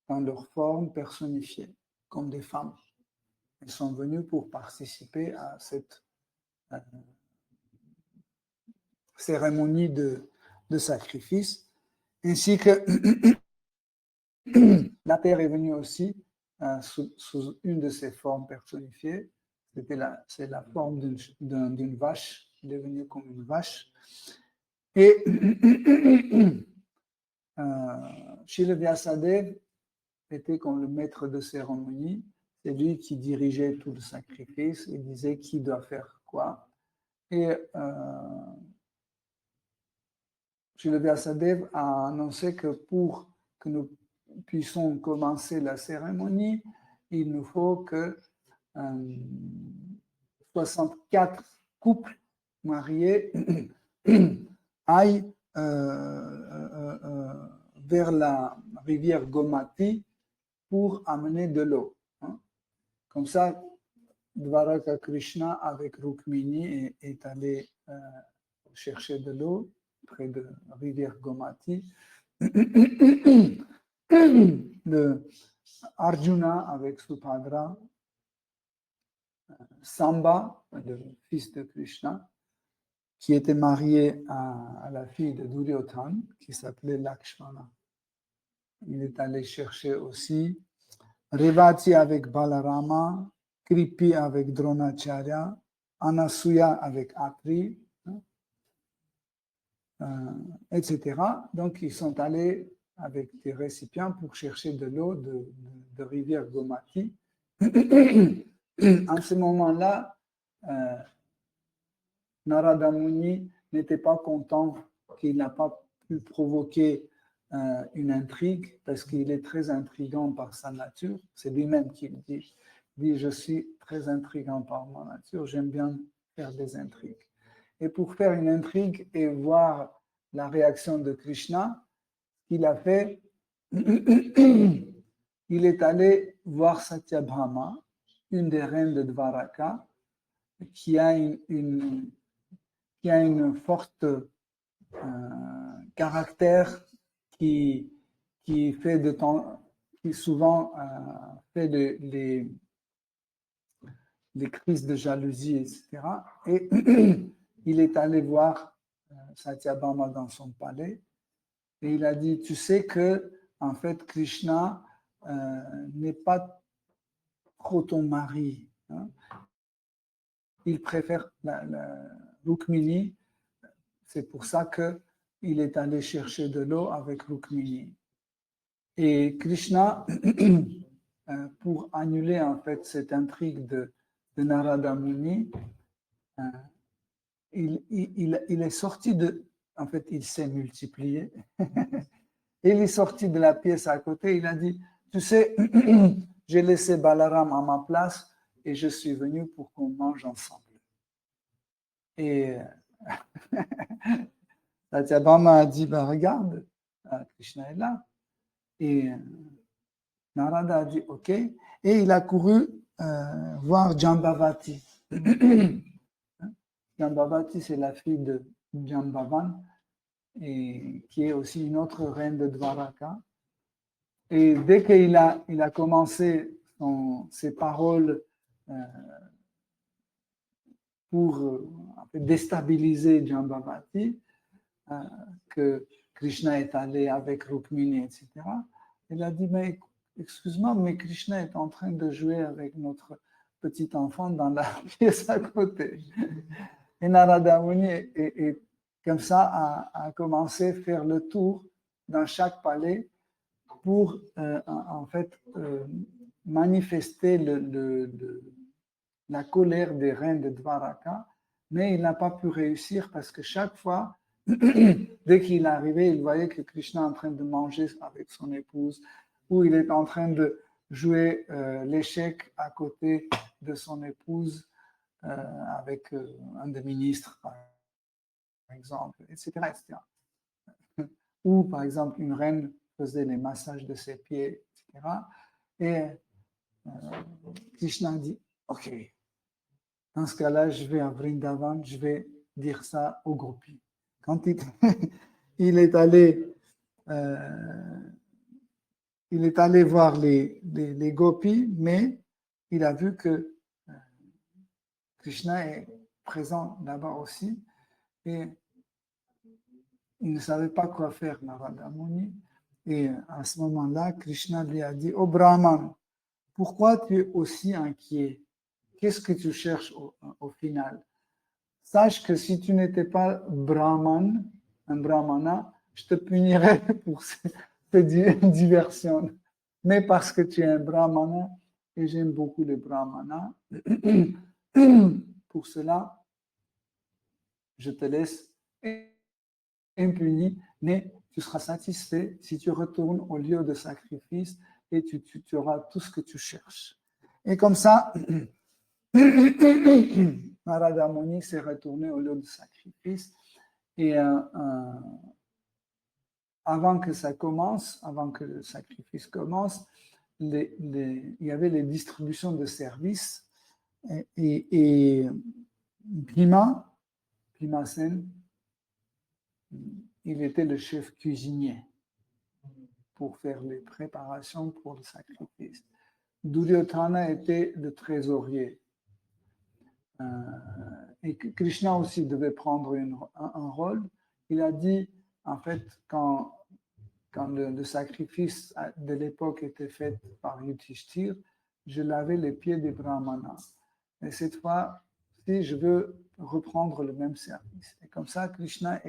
dans leur forme personnifiée, comme des femmes. Elles sont venues pour participer à cette cérémonie de sacrifice, ainsi que la terre est venue aussi sous une de ces formes personnifiées. C'est la forme d'une vache. Il est venu comme une vache. Et Srila Vyasadeva était comme le maître de cérémonie. C'est lui qui dirigeait tout le sacrifice et disait qui doit faire quoi. Et Srila Vyasadeva a annoncé que pour que nous puissions commencer la cérémonie, il nous faut que 64 couples mariés aillent vers la rivière Gomati pour amener de l'eau. Hein. Comme ça, Dvaraka Krishna avec Rukmini est allé chercher de l'eau près de la rivière Gomati. Le Arjuna avec Subhadra, Samba, le fils de Krishna, qui était marié à la fille de Duryodhana, qui s'appelait Lakshmana. Il est allé chercher aussi Revati avec Balarama, Kripi avec Dronacharya, Anasuya avec Atri, etc. Donc, ils sont allés avec des récipients pour chercher de l'eau de rivière Gomati. En ce moment-là, Narada Muni n'était pas content qu'il n'a pas pu provoquer une intrigue parce qu'il est très intriguant par sa nature. C'est lui-même qui le dit. Il dit, je suis très intriguant par ma nature, j'aime bien faire des intrigues. Et pour faire une intrigue et voir la réaction de Krishna, il a fait, il est allé voir Satyabhama, une des reines de Dvaraka, qui a une forte caractère qui fait de temps, qui souvent fait les crises de jalousie, etc. Et il est allé voir Satyabhama dans son palais et il a dit, tu sais que en fait Krishna n'est pas trop ton mari. Hein. Il préfère la Rukmini. C'est pour ça qu'il est allé chercher de l'eau avec Rukmini. Et Krishna, pour annuler en fait cette intrigue de Narada Muni, il est sorti de... En fait, il s'est multiplié. Il est sorti de la pièce à côté, il a dit, tu sais, j'ai laissé Balaram à ma place et je suis venu pour qu'on mange ensemble. Et Satyabhama a dit, bah, regarde, Krishna est là. Et Narada a dit, ok. Et il a couru voir Jambavati. Jambavati, c'est la fille de Jambavan, et qui est aussi une autre reine de Dvaraka. Et dès qu'il a commencé ses paroles pour déstabiliser Jambavati, que Krishna est allé avec Rukmini, etc. Il a dit, mais excuse-moi, mais Krishna est en train de jouer avec notre petit enfant dans la pièce à côté. Et Narada Muni est comme ça a commencé à faire le tour dans chaque palais pour en fait manifester la colère des reines de Dvaraka, mais il n'a pas pu réussir parce que chaque fois, dès qu'il arrivait, il voyait que Krishna est en train de manger avec son épouse, ou il est en train de jouer l'échec à côté de son épouse avec un des ministres, par exemple, etc., etc. Ou par exemple, une reine faisait les massages de ses pieds, etc. Et Krishna dit, ok, dans ce cas-là, je vais à Vrindavan, je vais dire ça aux gopis. Quand il est allé voir les gopis, mais il a vu que Krishna est présent là-bas aussi, et il ne savait pas quoi faire, Narada Muni. Et à ce moment-là, Krishna lui a dit, oh Brahman, pourquoi tu es aussi inquiet? Qu'est-ce que tu cherches au final? Sache que si tu n'étais pas Brahman, un Brahmana, je te punirais pour cette diversion. Mais parce que tu es un Brahmana, et j'aime beaucoup les Brahmanas, pour cela, je te laisse. impuni, mais tu seras satisfait si tu retournes au lieu de sacrifice et tu auras tout ce que tu cherches. Et comme ça, Narada Muni s'est retourné au lieu de sacrifice et avant que ça commence, avant que le sacrifice commence, il y avait les distributions de services et Bhima Sen, il était le chef cuisinier pour faire les préparations pour le sacrifice. Duryodhana était le trésorier. Et Krishna aussi devait prendre un rôle. Il a dit, en fait, quand le sacrifice de l'époque était fait par Yudhishthir, je lavais les pieds des brahmanas. Et cette fois, si je veux reprendre le même service. Et comme ça, Krishna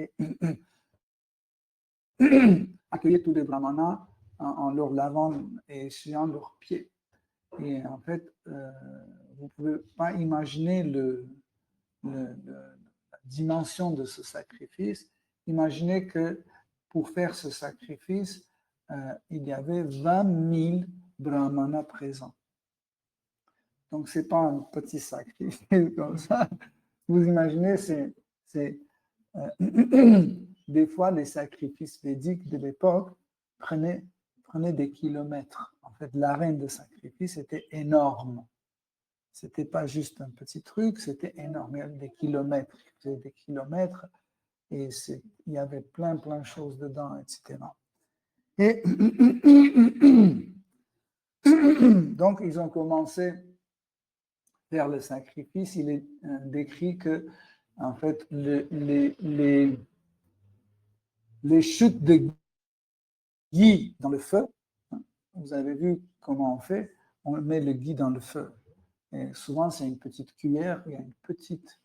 accueillait tous les brahmanas en leur lavant et essuyant leurs pieds. Et en fait, vous ne pouvez pas imaginer la dimension de ce sacrifice. Imaginez que pour faire ce sacrifice, il y avait 20 000 brahmanas présents. Donc, ce n'est pas un petit sacrifice comme ça. Vous imaginez, des fois, les sacrifices védiques de l'époque prenaient des kilomètres. En fait, l'arène de sacrifice était énorme. Ce n'était pas juste un petit truc, c'était énorme. Il y avait des kilomètres, et il y avait plein de choses dedans, etc. Et donc, ils ont commencé vers le sacrifice. Il est décrit que, en fait, les chutes de ghee dans le feu, vous avez vu comment on fait, on met le ghee dans le feu. Et souvent, c'est une petite cuillère, il y a une petite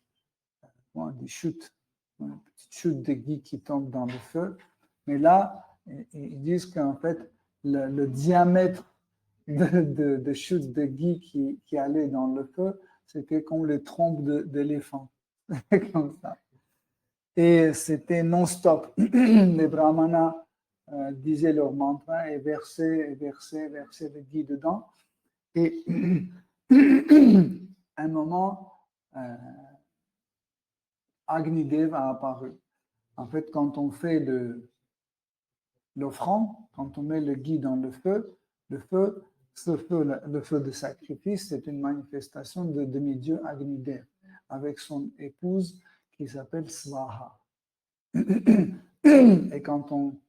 chute de ghee qui tombe dans le feu. Mais là, ils disent qu'en fait, le diamètre de chute de ghee qui allait dans le feu, c'était comme les trompes d'éléphant. Comme ça. Et c'était non-stop. Les brahmanas disaient leur mantra et versaient le ghee dedans. Et à un moment, Agnidev a apparu. En fait, quand on fait l'offrande, quand on met le ghee dans le feu, le feu de sacrifice, c'est une manifestation de demi-dieu Agnidev, avec son épouse qui s'appelle Svaha. Et quand on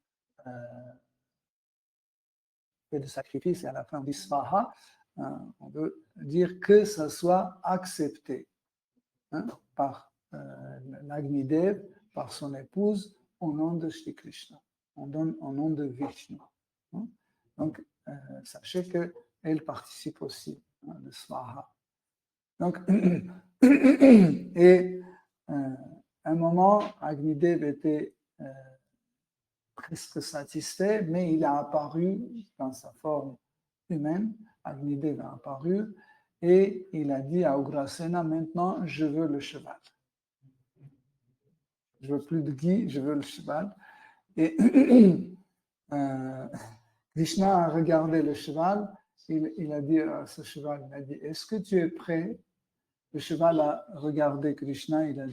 fait le sacrifice et à la fin on dit Svaha, on veut dire que ça soit accepté par l'Agnidev, par son épouse, au nom de Shri Krishna, au nom de Vishnu. Donc, sachez qu'elle participe aussi de Svaha. Donc, et à un moment, Agnidev était presque satisfait, mais il a apparu dans sa forme humaine. Agnidev a apparu et il a dit à Ugrasena, maintenant, je veux le cheval. Je veux plus de ghee, je veux le cheval. Et Krishna a regardé le cheval, il a dit à ce cheval, il a dit, est-ce que tu es prêt? Le cheval a regardé Krishna, il a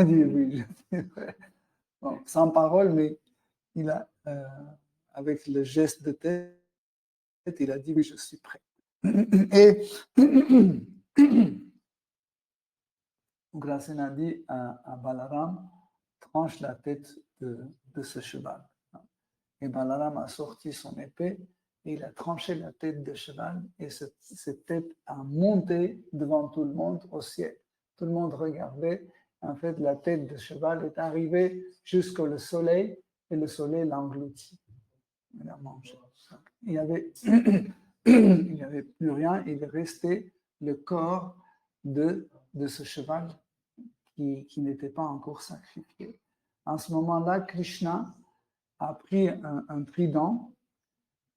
dit oui, je suis prêt. Bon, sans parole, mais il a, avec le geste de tête, il a dit oui, je suis prêt. Et Ugrasena a dit à Balaram, tranche la tête de ce cheval. Et Balaram a sorti son épée et il a tranché la tête de cheval et cette tête a monté devant tout le monde au ciel. Tout le monde regardait. En fait, la tête de cheval est arrivée jusqu'au soleil et le soleil l'a englouti. Il a mangé. Il n'y avait, plus rien. Il restait le corps de ce cheval qui n'était pas encore sacrifié. En ce moment-là, Krishna a pris un trident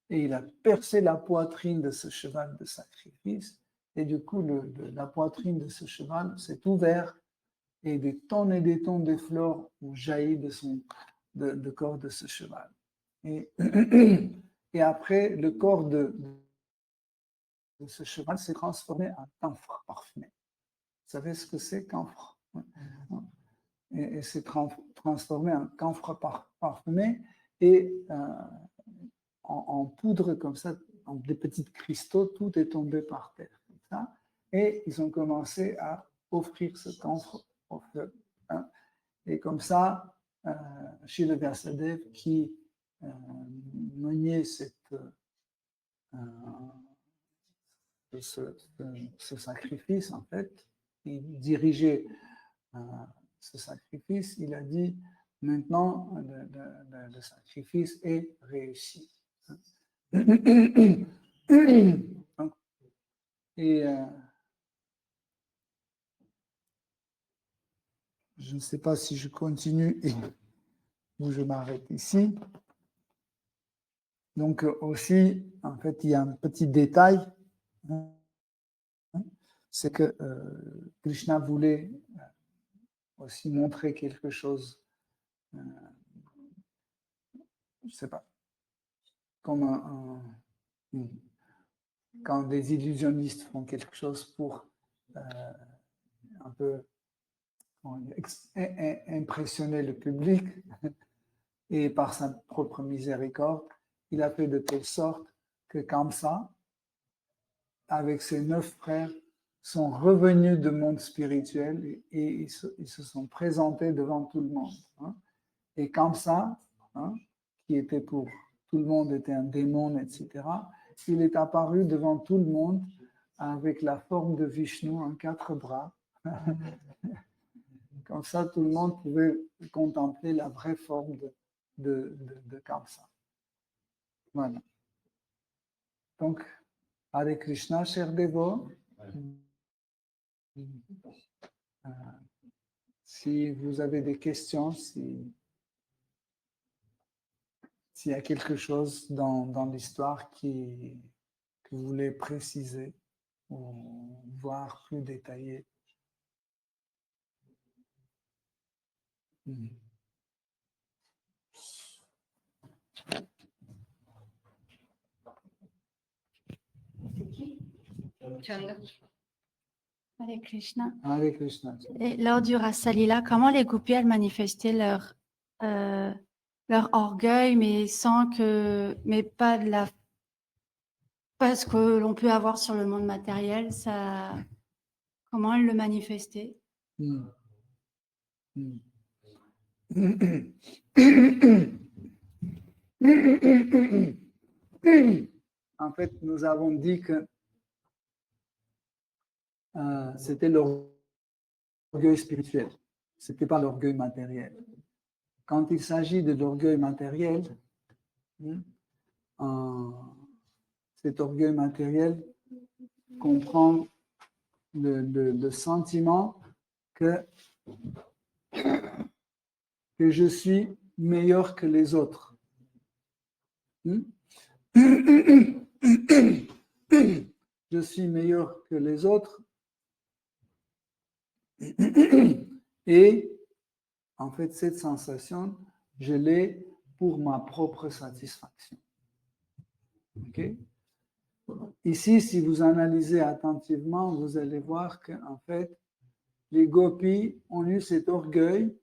et il a percé la poitrine de ce cheval de sacrifice. Et du coup, la poitrine de ce cheval s'est ouverte et des tonnes de fleurs ont jailli de corps de ce cheval. Et, et après, le corps de ce cheval s'est transformé en camphre parfumé. Vous savez ce que c'est, camphre? Et s'est transformé en camphre parfumé et en poudre comme ça, en des petits cristaux, tout est tombé par terre. Comme ça, et ils ont commencé à offrir ce camphre au feu. Hein. Et comme ça, Srila Vyasadeva qui menait ce sacrifice, en fait, il dirigeait ce sacrifice, il a dit maintenant le sacrifice est réussi. Et je ne sais pas si je continue ou je m'arrête ici. Donc aussi, en fait, il y a un petit détail, c'est que Krishna voulait aussi montrer quelque chose, je ne sais pas, comme quand des illusionnistes font quelque chose pour un peu impressionner le public, et par sa propre miséricorde, il a fait de telle sorte que Kamsa, avec ses 9 frères, sont revenus du monde spirituel et ils se sont présentés devant tout le monde. Hein. Et Kamsa, qui était pour tout le monde, était un démon, etc., il est apparu devant tout le monde avec la forme de Vishnu en 4 bras. Comme ça, tout le monde pouvait contempler la vraie forme de Kamsa. Voilà. Donc, Hare Krishna, cher dévot. Si vous avez des questions, s'il y a quelque chose dans l'histoire que vous voulez préciser ou voir plus détaillé. Hare Krishna. Hare Krishna. Et lors du Rasalila, comment les goupis elles manifestaient leur orgueil, mais pas ce que l'on peut avoir sur le monde matériel, comment elles le manifestaient? En fait, nous avons dit que c'était l'orgueil spirituel, ce n'était pas l'orgueil matériel. Quand il s'agit de l'orgueil matériel, cet orgueil matériel comprend le sentiment que je suis meilleur que les autres. Je suis meilleur que les autres. Et en fait, cette sensation, je l'ai pour ma propre satisfaction. Okay? Ici, si vous analysez attentivement, vous allez voir qu'en fait, les gopis ont eu cet orgueil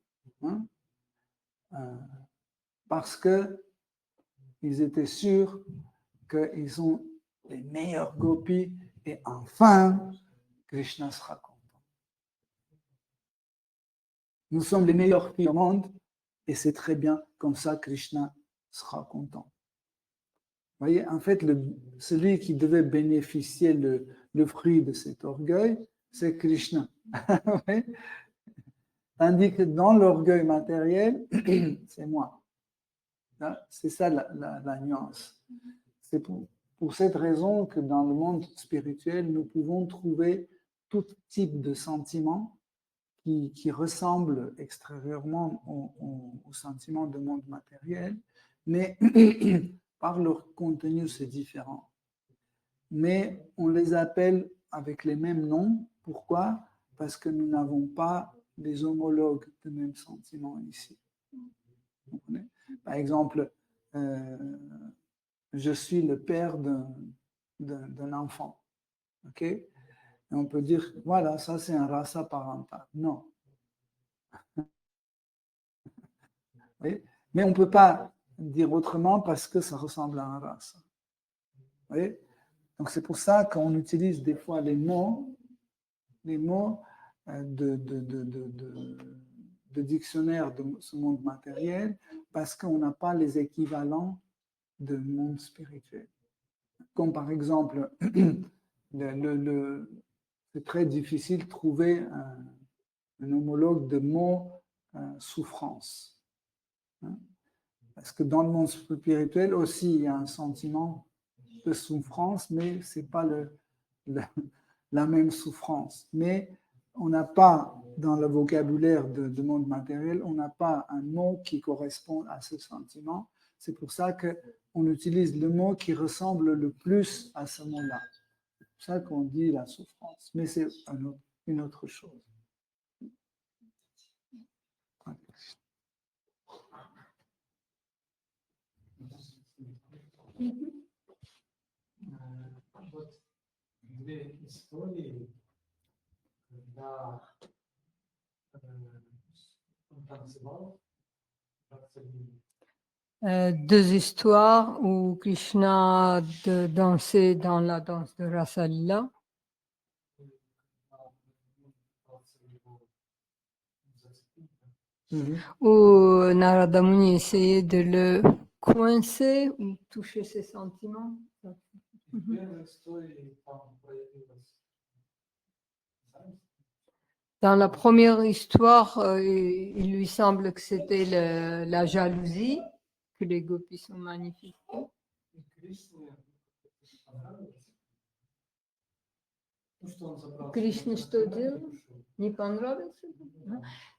parce qu'ils étaient sûrs qu'ils sont les meilleurs gopis et enfin, Krishna sera content. Nous sommes les meilleurs filles au monde et c'est très bien, comme ça Krishna sera content. Vous voyez, en fait, celui qui devait bénéficier le fruit de cet orgueil, c'est Krishna. Tandis que dans l'orgueil matériel, c'est moi. C'est ça la nuance. C'est pour cette raison que dans le monde spirituel, nous pouvons trouver tout type de sentiments qui ressemblent extérieurement aux sentiments du monde matériel, mais par leur contenu, c'est différent. Mais on les appelle avec les mêmes noms. Pourquoi? Parce que nous n'avons pas des homologues de même sentiment ici. Vous comprenez? Par exemple, je suis le père d'un enfant. Ok? Et on peut dire, voilà, ça c'est un rasa parental. Non. Oui? Mais on ne peut pas dire autrement parce que ça ressemble à un rasa. Oui? Donc c'est pour ça qu'on utilise des fois les mots de dictionnaire de ce monde matériel parce qu'on n'a pas les équivalents de monde spirituel. Comme par exemple, c'est très difficile de trouver un homologue de mot souffrance. Hein? Parce que dans le monde spirituel aussi, il y a un sentiment de souffrance, mais ce n'est pas la même souffrance. Mais on n'a pas, dans le vocabulaire du monde matériel, on n'a pas un mot qui correspond à ce sentiment. C'est pour ça qu'on utilise le mot qui ressemble le plus à ce mot-là. C'est pour ça qu'on dit la souffrance. Mais c'est une autre chose. Вот две истории, когда он танцевал, Deux histoires où Krishna dansait dans la danse de Rasalila. Où Narada Muni essayait de le coincer ou toucher ses sentiments. Dans la première histoire, il lui semble que c'était la jalousie, que les gopis sont magnifiques. Krishna, что делал? Не понравился?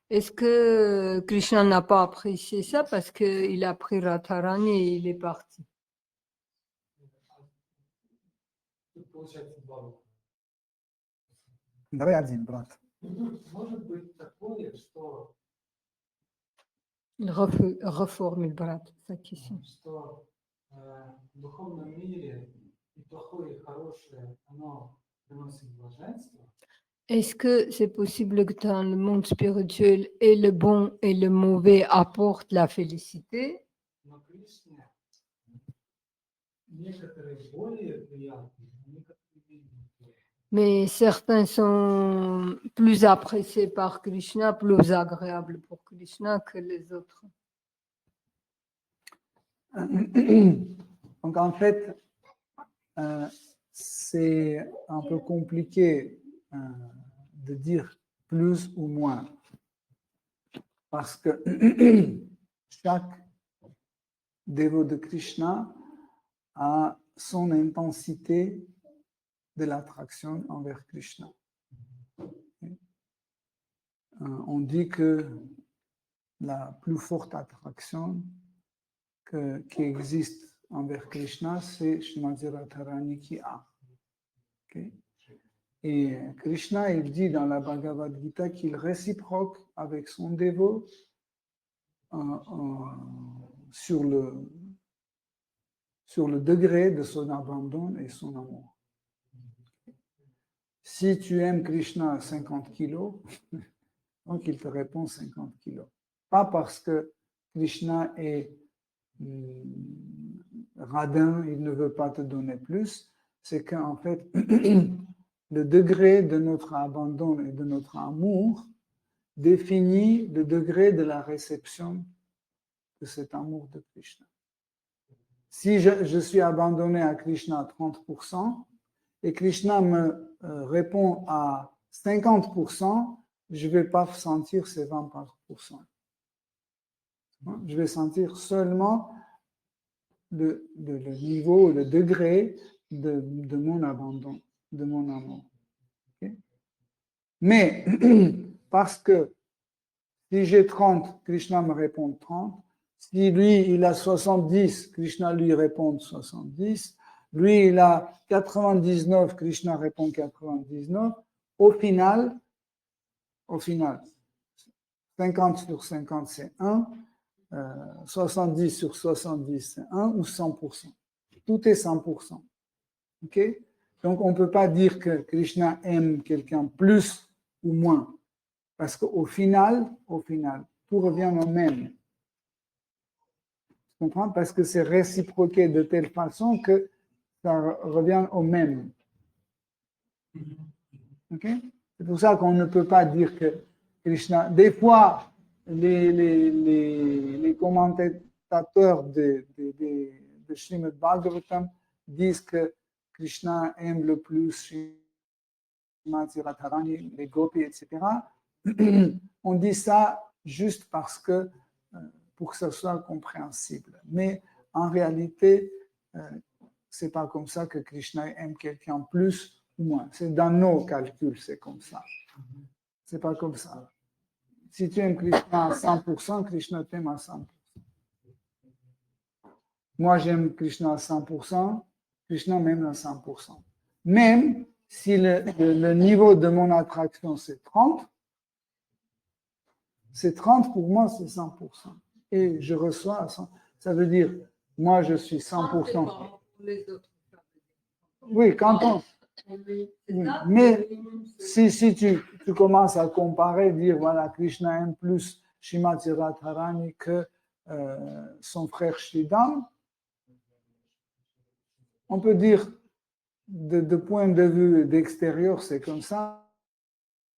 Est-ce que Krishna n'a pas apprécié ça parce qu'il a pris Radharani et il est parti? Давай один, брат. Может быть такое, что Il reformule Bharat, sa question. Что в духовном мире и плохое, и хорошее, оно приносит блаженство. Est-ce que c'est possible que dans le monde spirituel, et le bon et le mauvais apportent la félicité? Но Кришне некоторые более приятные, а некоторые менее приятные. Mais certains sont plus appréciés par Krishna, plus agréables pour Krishna que les autres. Donc en fait, c'est un peu compliqué de dire plus ou moins. Parce que chaque dévot de Krishna a son intensité de l'attraction envers Krishna. On dit que la plus forte attraction qui existe envers Krishna, c'est Srimati Radharani qui a. Okay? Et Krishna, il dit dans la Bhagavad Gita qu'il réciproque avec son dévot sur le degré de son abandon et son amour. Si tu aimes Krishna à 50 kilos, donc il te répond 50 kilos. Pas parce que Krishna est radin, il ne veut pas te donner plus, c'est qu'en fait, le degré de notre abandon et de notre amour définit le degré de la réception de cet amour de Krishna. Si je suis abandonné à Krishna à 30% et Krishna me répond à 50%, je ne vais pas sentir ces 20%. Je vais sentir seulement le niveau, le degré de mon abandon, de mon amour. Okay? Mais parce que si j'ai 30, Krishna me répond 30. Si lui, il a 70, Krishna lui répond 70. Lui, il a 99, Krishna répond 99. Au final, 50 sur 50, c'est 1. 70 sur 70, c'est 1 ou 100%. Tout est 100%. OK? Donc, on ne peut pas dire que Krishna aime quelqu'un plus ou moins. Parce qu'au final, tout revient au même. Tu comprends? Parce que c'est réciproqué de telle façon que ça revient au même. OK? C'est pour ça qu'on ne peut pas dire que Krishna... Des fois, les commentateurs de Srimad Bhagavatam disent que Krishna aime le plus Srimati Radharani, les gopis, etc. On dit ça juste parce que, pour que ce soit compréhensible. Mais en réalité, c'est pas comme ça que Krishna aime quelqu'un plus ou moins. C'est dans nos calculs, c'est comme ça. C'est pas comme ça. Si tu aimes Krishna à 100%, Krishna t'aime à 100%. Moi, j'aime Krishna à 100%, Krishna m'aime à 100%. Même si le niveau de mon attraction, c'est 30, c'est 30 pour moi, c'est 100%. Et je reçois à 100%. Ça veut dire, moi, je suis 100%. Oui, quand on... Oui. Mais si tu commences à comparer, dire, voilà, Krishna aime plus Srimati Radharani que son frère Sridham, on peut dire, de point de vue d'extérieur, c'est comme ça,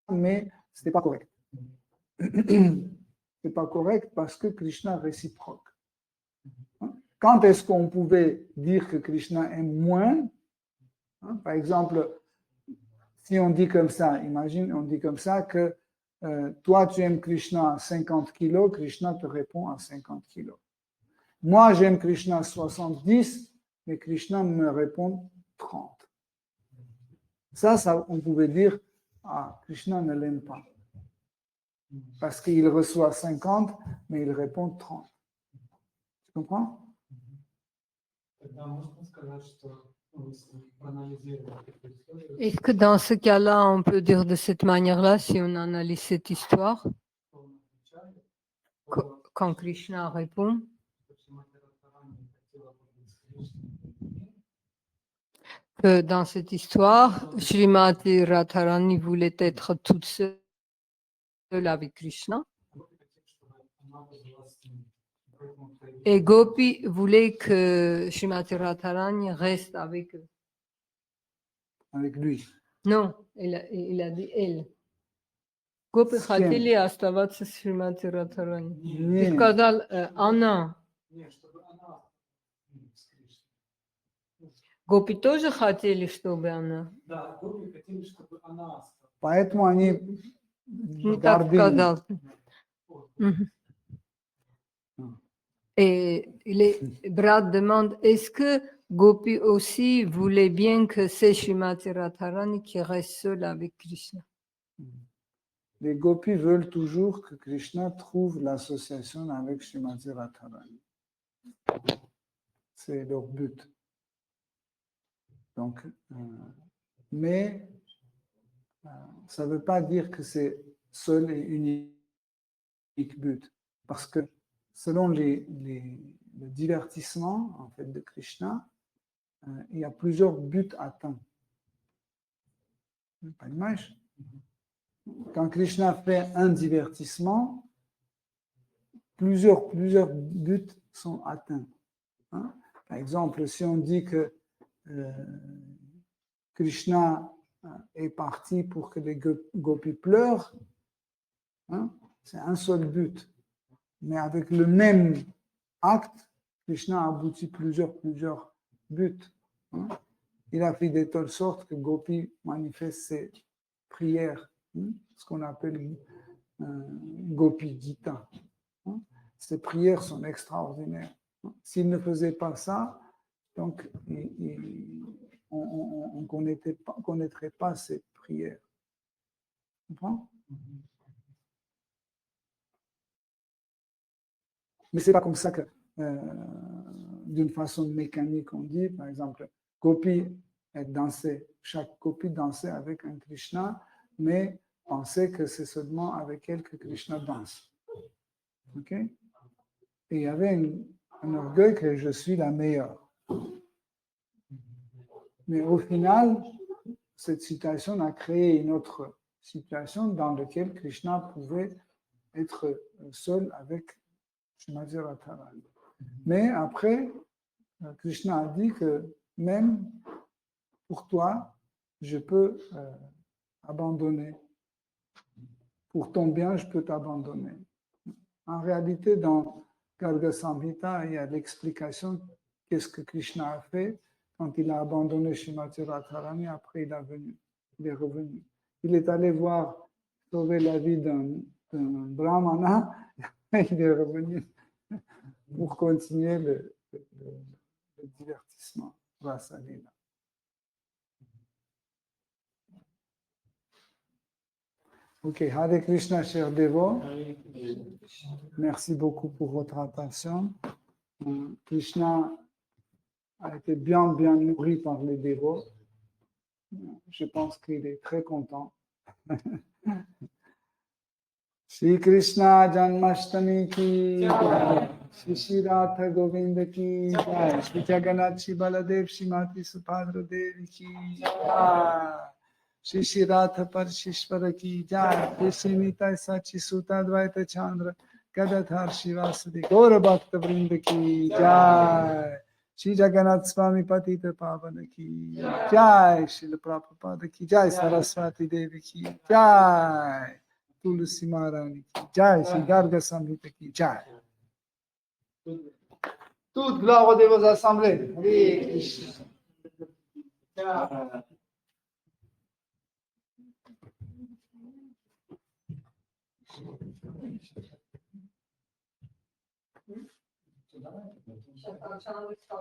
mais ce n'est pas correct. C'est pas correct parce que Krishna est réciproque. Quand est-ce qu'on pouvait dire que Krishna aime moins? Par exemple, si on dit comme ça, imagine, on dit comme ça que toi, tu aimes Krishna à 50 kilos, Krishna te répond à 50 kilos. Moi, j'aime Krishna à 70, mais Krishna me répond 30. Ça, on pouvait dire, ah, Krishna ne l'aime pas. Parce qu'il reçoit 50, mais il répond 30. Tu comprends? Est-ce que dans ce cas-là, on peut dire de cette manière-là, si on analyse cette histoire, quand Krishna répond, que dans cette histoire, Srimati Radharani voulait être toute seule avec Krishna, et Gopi voulait que Srimati Radharani reste avec eux. Avec lui. Non, il a dit elle. Gopi хотели оставаться с Шримати Радхарани. И сказал она. Гопи тоже хотели, чтобы она. Да, гопи хотели, чтобы она осталась. Поэтому они Не так сказал. Et les brats demandent, est-ce que Gopi aussi voulait bien que c'est Srimati Radharani qui reste seule avec Krishna? Les gopis veulent toujours que Krishna trouve l'association avec Srimati Radharani. C'est leur but. Donc, mais ça ne veut pas dire que c'est seul et unique but. Parce que selon le divertissement en fait, de Krishna, il y a plusieurs buts atteints. Pas d'image. Quand Krishna fait un divertissement, plusieurs buts sont atteints. Hein? Par exemple, si on dit que Krishna est parti pour que les gopis pleurent, hein? C'est un seul but. Mais avec le même acte, Krishna a abouti plusieurs buts. Hein? Il a fait de telle sorte que Gopi manifeste ses prières, ce qu'on appelle Gopi Gita. Hein? Ces prières sont extraordinaires. S'il ne faisait pas ça, donc on ne connaîtrait pas ces prières. Tu comprends? Mais ce n'est pas comme ça que, d'une façon mécanique, on dit, par exemple, Gopi dansait, chaque Gopi dansait avec un Krishna, mais penser que c'est seulement avec elle que Krishna danse. Ok? Et il y avait un orgueil que je suis la meilleure. Mais au final, cette situation a créé une autre situation dans laquelle Krishna pouvait être seul avec Srimati Radharani. Mais après, Krishna a dit que même pour toi, je peux abandonner. Pour ton bien, je peux t'abandonner. En réalité, dans Garga Samhita, il y a l'explication qu'est-ce que Krishna a fait quand il a abandonné Srimati Radharani, après il est revenu. Il est allé sauver la vie d'un brahmana, et il est revenu pour continuer le divertissement. Rasa Lila. Ok, Hare Krishna, cher Devo. Merci beaucoup pour votre attention. Krishna a été bien nourri par les dévots. Je pense qu'il est très content. Shri Krishna Janmashtami ki jai, Shri Shri Radha Govinda ki jai, Shri Jagannath Shri Baladev Shrimati Subhadra Devi ki jai, Shri Shri Radha Parishishvara ki jai, Shri Shri Nitai Sachi Sutta Advaita Chandra Gadadhar Shivasadi Gaura Bhakta Vrinda ki jai, Shri Jagannath Swami Patita Pavana ki jai, Shri Prabhupada ki jai, Saraswati Devi ki jai, Tulsi Maharani ki jai, Shri Garga Samhita ki jai. Toute gloire aux dévots assemblés. Hare Krishna. Chacun avec sa